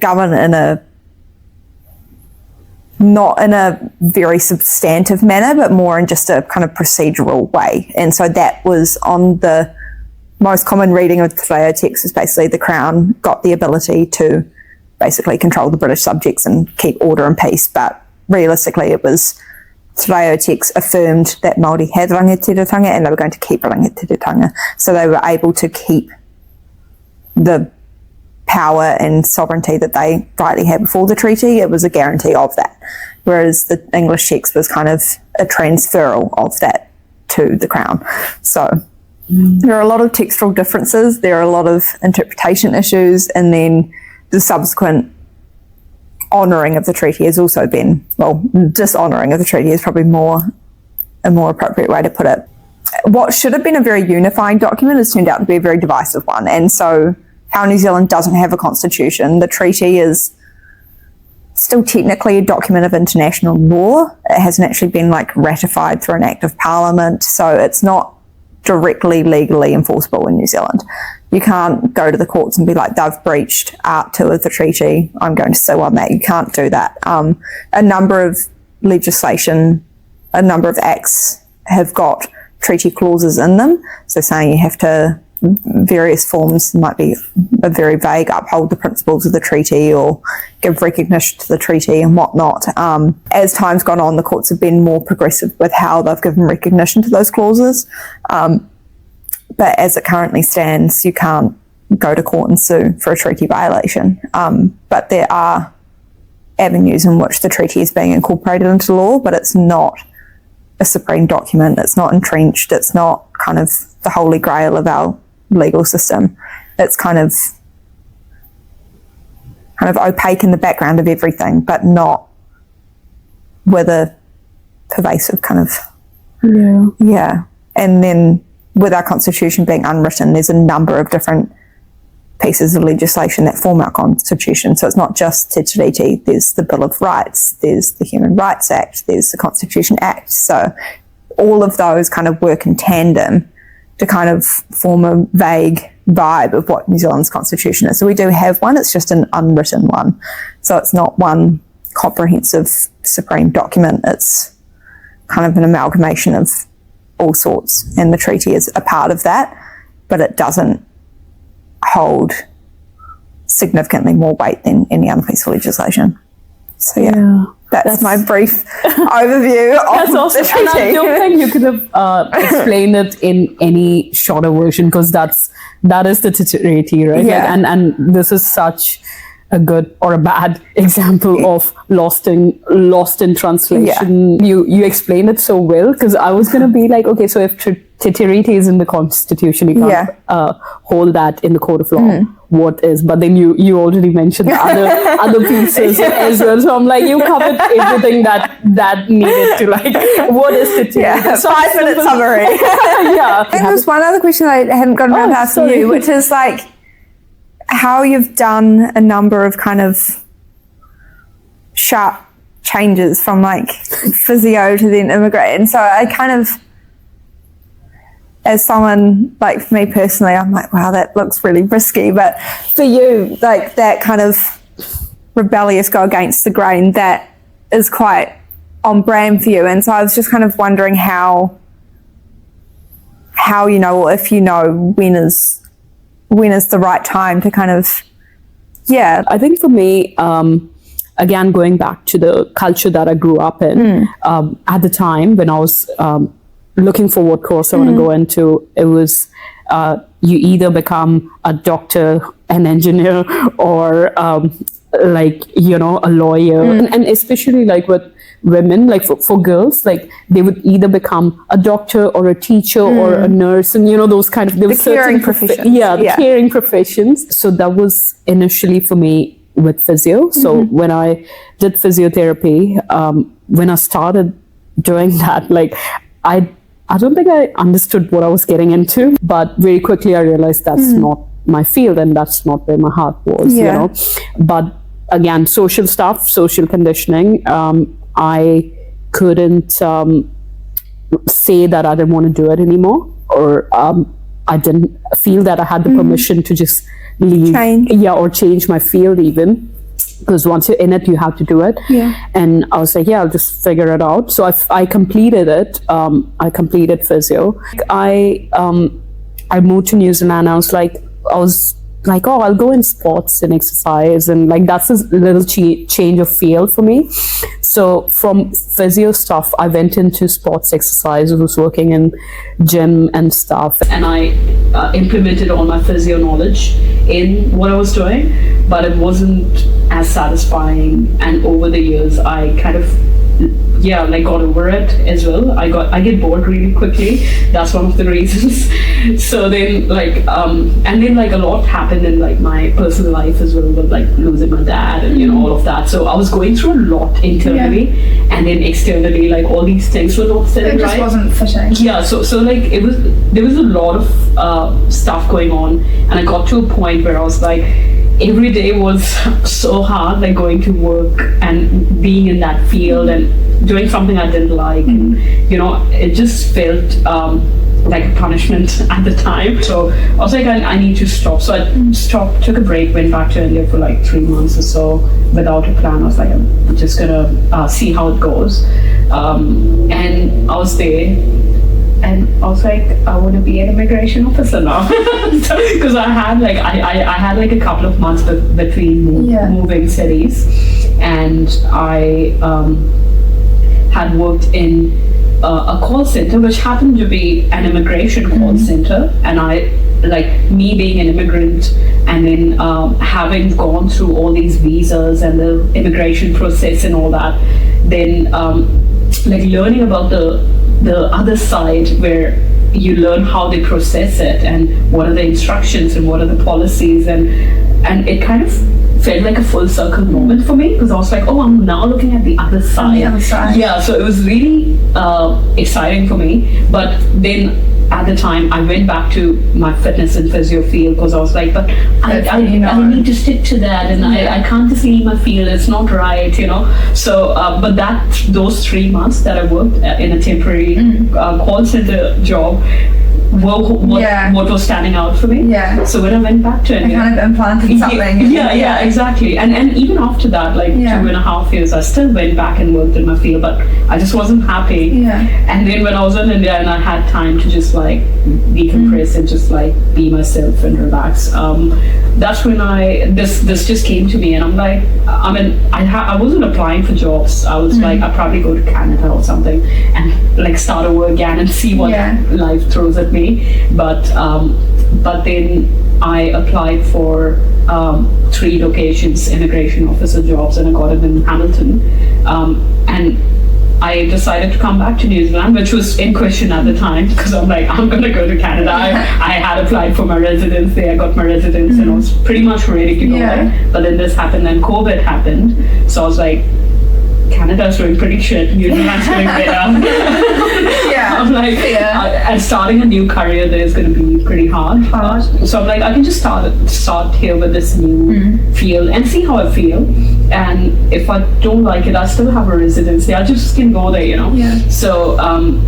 govern in a not in a very substantive manner, but more in just a kind of procedural way. And so that was on the most common reading of the Te Reo text, is basically the Crown got the ability to basically control the British subjects and keep order and peace, but realistically it was Te Reo text affirmed that Māori had rangatiratanga and they were going to keep rangatiratanga. So they were able to keep the power and sovereignty that they rightly had before the treaty. It was a guarantee of that. Whereas the English text was kind of a transferal of that to the Crown. So there are a lot of textual differences, there are a lot of interpretation issues, and then the subsequent honouring of the treaty has also been, well, dishonouring of the treaty is probably a more appropriate way to put it. What should have been a very unifying document has turned out to be a very divisive one. And so how New Zealand doesn't have a constitution, the treaty is still technically a document of international law. It hasn't actually been like ratified through an act of parliament, so it's not directly legally enforceable in New Zealand. You can't go to the courts and be like, they've breached Art 2 of the treaty, I'm going to sue on that. You can't do that. A number of legislation, a number of acts have got treaty clauses in them, so saying you have to, various forms might be a very vague, uphold the principles of the treaty or give recognition to the treaty and whatnot. As time's gone on, the courts have been more progressive with how they've given recognition to those clauses. But as it currently stands, you can't go to court and sue for a treaty violation. But there are avenues in which the treaty is being incorporated into law, but it's not a supreme document. It's not entrenched. It's not kind of the holy grail of our legal system. It's kind of opaque in the background of everything, but not with a pervasive kind of yeah. And then with our constitution being unwritten, there's a number of different pieces of legislation that form our constitution. So it's not just Te Tiriti, there's the Bill of Rights, there's the Human Rights Act, there's the Constitution Act. So all of those kind of work in tandem to kind of form a vague vibe of what New Zealand's constitution is. So we do have one, it's just an unwritten one. So it's not one comprehensive supreme document, it's kind of an amalgamation of all sorts, and the treaty is a part of that, but it doesn't hold significantly more weight than any other piece of legislation. So that's my brief overview of awesome. the treaty. And I don't think you could have explained it in any shorter version, because that is the Te Tiriti, right? Yeah. Like, and this is such a good or a bad example of lost in translation. You explained it so well, because I was going to be like, okay, so if Te Tiriti is in the constitution, you can't hold that in the code of law. What is? But then you already mentioned the other pieces as well. So I'm like, you covered everything that needed to, like, what is Te Tiriti? Yeah, So 5-minute summary. Yeah. I think there's one other question I hadn't gotten around to asking you, which is like how you've done a number of kind of sharp changes from like physio to then immigrate. And so I kind of, as someone, like for me personally, I'm like, wow, that looks really risky. But for you, like that kind of rebellious go against the grain, that is quite on brand for you. And so I was just kind of wondering how you know, or if you know when is the right time to kind of, I think for me, again, going back to the culture that I grew up in, at the time when I was looking for what course I want to go into, it was you either become a doctor, an engineer, or like, you know, a lawyer. And especially like with women, like for girls, like they would either become a doctor or a teacher or a nurse, and you know, those kind of, there were caring professions. Caring professions. So that was initially for me with physio. So when I did physiotherapy, when I started doing that, like I don't think I understood what I was getting into, but very quickly I realized that's not my field and that's not where my heart was, you know. But again, social stuff, social conditioning, I couldn't say that I didn't want to do it anymore, or I didn't feel that I had the permission to just leave, or change my field even. Because once you're in it, you have to do it. And I was like, I'll just figure it out. So I completed it. I completed physio. I moved to New Zealand. I was like, oh, I'll go in sports and exercise, and like that's a little change of field for me. So from physio stuff, I went into sports exercise. I was working in gym and stuff, and I implemented all my physio knowledge in what I was doing, but it wasn't as satisfying. And over the years, I kind of got over it as well. I get bored really quickly. That's one of the reasons. So then and then a lot happened in like my personal life as well, with like losing my dad and you know, all of that. So I was going through a lot internally, and then externally, like all these things were not sitting right. It just wasn't fitting. Yeah, so like there was a lot of stuff going on, and I got to a point where I was like, every day was so hard, like going to work and being in that field and doing something I didn't like. And, it just felt like a punishment at the time. So I was like, I need to stop. So I stopped, took a break, went back to India for like 3 months or so without a plan. I was like, I'm just gonna see how it goes. And I was there. And I was like, I want to be an immigration officer now, because I had like a couple of months between moving cities, and I had worked in a call center, which happened to be an immigration call center, and I, like, me being an immigrant and then having gone through all these visas and the immigration process and all that, then like learning about the other side, where you learn how they process it and what are the instructions and what are the policies, and it kind of felt like a full circle moment for me, because I was like, oh, I'm now looking at the other side. On the other side. Yeah, so it was really exciting for me. But then at the time, I went back to my fitness and physio field, because I was like, but I need to stick to that, and I can't just leave my field, it's not right, So, but those 3 months that I worked in a temporary call center job, what was standing out for me. Yeah. So when I went back to India, I kind of implanted something. Yeah, exactly. And even after that, like 2.5 years, I still went back and worked in my field, but I just wasn't happy. Yeah. And then when I was in India and I had time to just like decompress and just like be myself and relax, that's when this just came to me, and I'm like, I wasn't applying for jobs. I was like, I'll probably go to Canada or something and like start over again and see what life throws at me. But then I applied for 3 locations, immigration officer jobs, and I got it in Hamilton. And I decided to come back to New Zealand, which was in question at the time, because I'm like, I'm going to go to Canada. I had applied for my residence there. I got my residence and I was pretty much ready to go there. But then this happened and COVID happened. So I was like, Canada's doing pretty shit. New Zealand's doing better. I'm like, and starting a new career there is going to be pretty hard. So I'm like, I can just start here with this new field and see how I feel. And if I don't like it, I still have a residency. I just can go there, So, and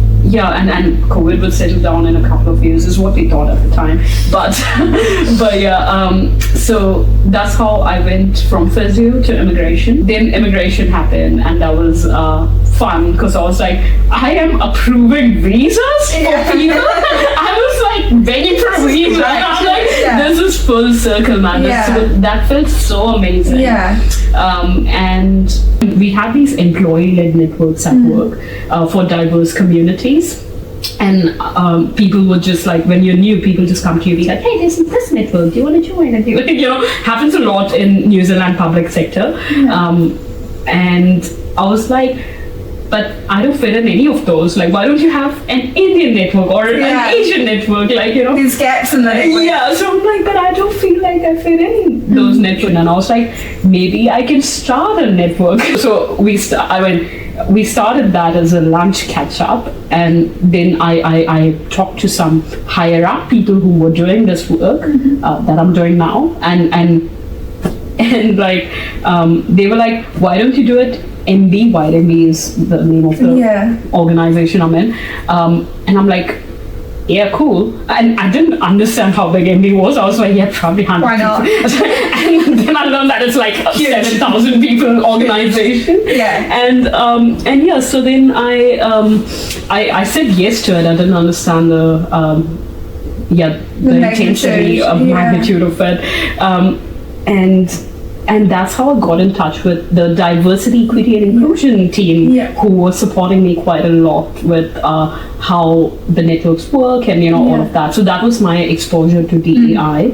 COVID would settle down in a couple of years is what we thought at the time. But so that's how I went from physio to immigration. Then immigration happened, and that was fun, because I was like, I am approving visas for people. I was like begging for a visa. And I'm like, this is full circle, man. That felt so amazing. And we had these employee-led networks at work for diverse communities. And people would just like, when you're new, people just come to you, be like, hey, there's this network, do you want to join? And happens a lot in New Zealand public sector. And I was like, but I don't fit in any of those. Like, why don't you have an Indian network or an Asian network? Like, These gaps in the network. Yeah, so I'm like, but I don't feel like I fit in those networks. And I was like, maybe I can start a network. So we started that as a lunch catch up, and then I talked to some higher up people who were doing this work that I'm doing now, and like they were like, why don't you do it MB? Waitangi is the name of the organization I'm in, and I'm like, yeah, cool. And I didn't understand how big MB was. I was like, yeah, probably 100 Why not? And then I learned that it's like a 7,000 people organization. And yeah, so then I said yes to it. I didn't understand the intensity of magnitude of it. And that's how I got in touch with the diversity, equity, and inclusion team, who was supporting me quite a lot with how the networks work and all of that. So that was my exposure to DEI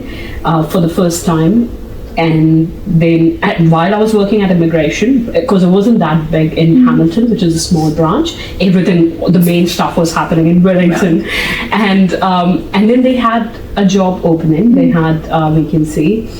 for the first time. And then while I was working at immigration, because it wasn't that big in Hamilton, which is a small branch, the main stuff was happening in Wellington. And then they had a job opening, they had a vacancy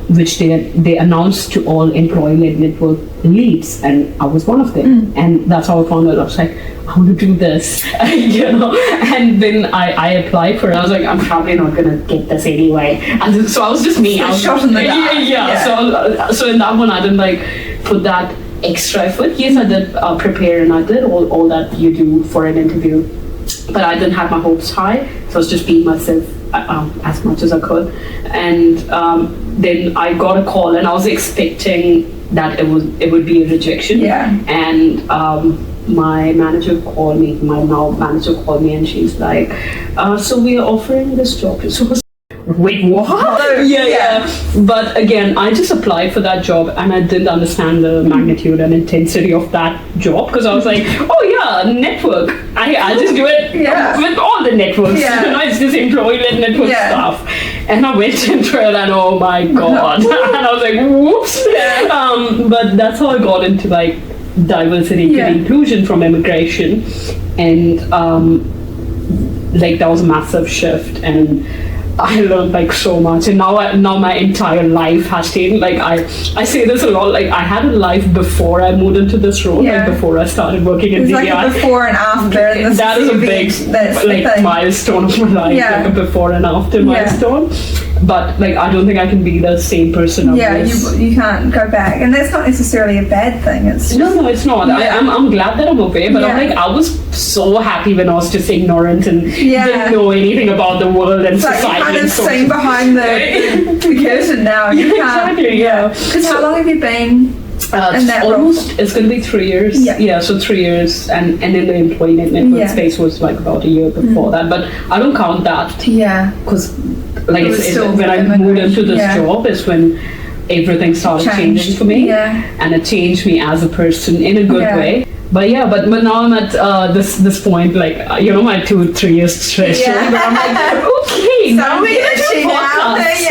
which they announced to all employee-led network leads, and I was one of them. And that's how I found out. I was like, I want to do this, And then I applied for it. I was like, I'm probably not gonna get this anyway. And so I was just me. I was shot in the dark. Yeah. So in that one, I didn't put that extra effort. Yes, I did prepare, and I did all that you do for an interview, but I didn't have my hopes high. So I was just being myself as much as I could. And then I got a call, and I was expecting that it would be a rejection. And my manager called me, my now manager called me, and she's like, so we are offering this job. So I was, wait, what? Yeah. But again, I just applied for that job, and I didn't understand the magnitude and intensity of that job, because I was like, oh yeah, network. I just do it with all the networks. It's just employee-led network stuff. And I went into it, and oh my god. And I was like, whoops. But that's how I got into diversity and inclusion from immigration. And that was a massive shift, and I learned so much, and now my entire life has changed. I say this a lot. I had a life before I moved into this role. Before I started working in DEI. Like a before and after. That is a big milestone of my life. Like a before and after milestone. But I don't think I can be the same person. You can't go back, and that's not necessarily a bad thing. It's just, no, it's not. I'm glad that I'm away, but I was so happy when I was just ignorant and didn't know anything about the world and society. Kind of seeing behind the curtain now. You can't. Exactly. Because how long have you been? It's going to be 3 years. So 3 years, and in the employee network space was about a year before that, but I don't count that. Because when I moved into this job is when everything started changing for me, and it changed me as a person in a good way. But now I'm at this point, my 2-3 years threshold. I'm like, okay, now we're gonna do podcasts.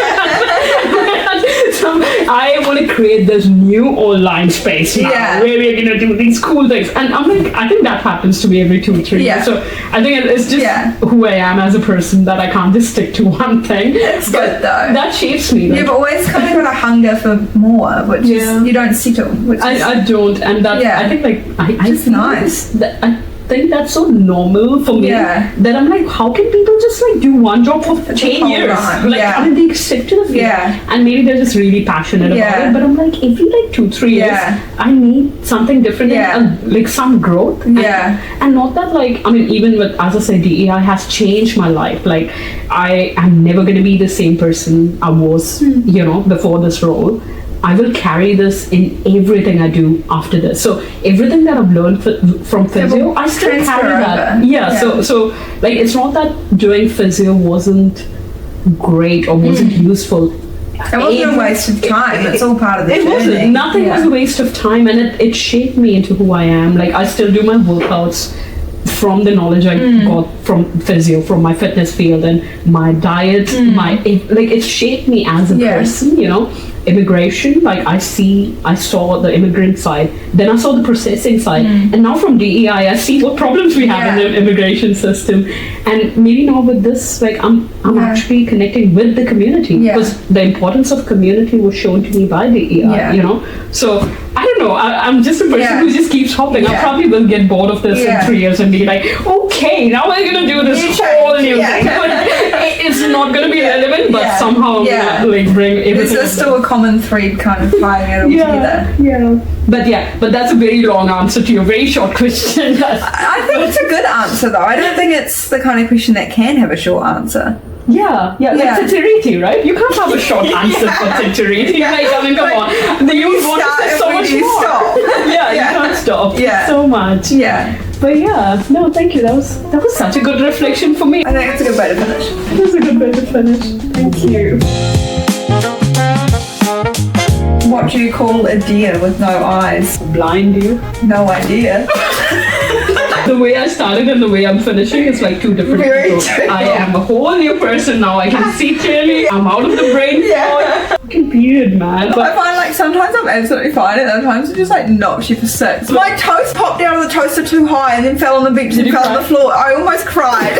I want to create this new online space now where we're going to do these cool things. And I'm like, I think that happens to me every 2-3 years. So I think it's just who I am as a person, that I can't just stick to one thing. It's good though. That shapes me. You've always kind of got a hunger for more, which is, you don't settle. I don't. And that, I think it's nice. I think that's so normal for me that I'm like, how can people just do one job for 10 years? I mean, they accept it, and maybe they're just really passionate about it. But I'm like, every 2-3 years, I need something different, and some growth. And not that I mean, even with, as I said, DEI has changed my life. I am never going to be the same person I was, before this role. I will carry this in everything I do after this. So everything that I've learned from physio, I still carry that. So it's not that doing physio wasn't great or wasn't useful. It wasn't a waste of time. It's all part of the journey. Wasn't. Nothing was a waste of time, and it shaped me into who I am. I still do my workouts from the knowledge I got from physio, from my fitness field, and my diet. It shaped me as a person. Immigration, I saw the immigrant side, then I saw the processing side, and now from DEI I see what problems we have in the immigration system, and maybe now with this, I'm actually connecting with the community, because the importance of community was shown to me by DEI, so I don't know, I'm just a person who just keeps hopping. I probably will get bored of this in 3 years and be like, okay, now we're gonna do this whole new thing. It's not gonna be relevant, but somehow I'm gonna bring everything. There's still a common thread kind of tying it all together. But that's a very long answer to your very short question. I think it's a good answer though. I don't think it's the kind of question that can have a short answer. Like Te Tiriti, right? You can't have a short answer for Te Tiriti. I mean, come on. You want to say so much more. Stop. You can't stop. So much. But no, thank you. That was such a good reflection for me. I think it's a good way to finish. It was a good way to finish. Thank you. What do you call a deer with no eyes? Blind deer. No idea. The way I started and the way I'm finishing is two different people. I am a whole new person now. I can see clearly. I'm out of the brain fog. Fucking period, man. But I find sometimes I'm absolutely fine, and sometimes it just knocks you for 6. My toast popped out of the toaster too high and then fell on the bench and fell on the floor. I almost cried.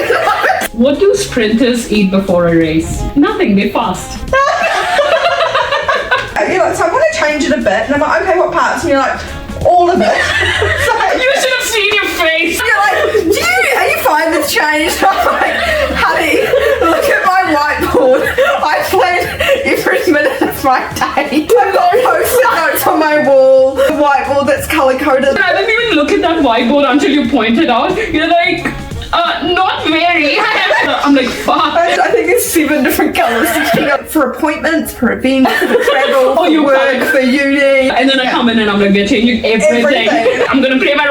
What do sprinters eat before a race? Nothing. They fast. change it a bit. And I'm like, okay, what parts? And you're like, all of it. So You should have seen your face. you're like, are you fine with change? I'm like, honey, look at my whiteboard. I plan every minute of my day. I've got post-it notes on my wall, a whiteboard that's color-coded. I didn't even look at that whiteboard until you pointed out. You're like, not very. I'm like, fuck. I think there's 7 different colours for appointments, for events, for travel, for you work, can't. for uni. And then I come in and I'm like, they're changing everything. Everything. I'm gonna play my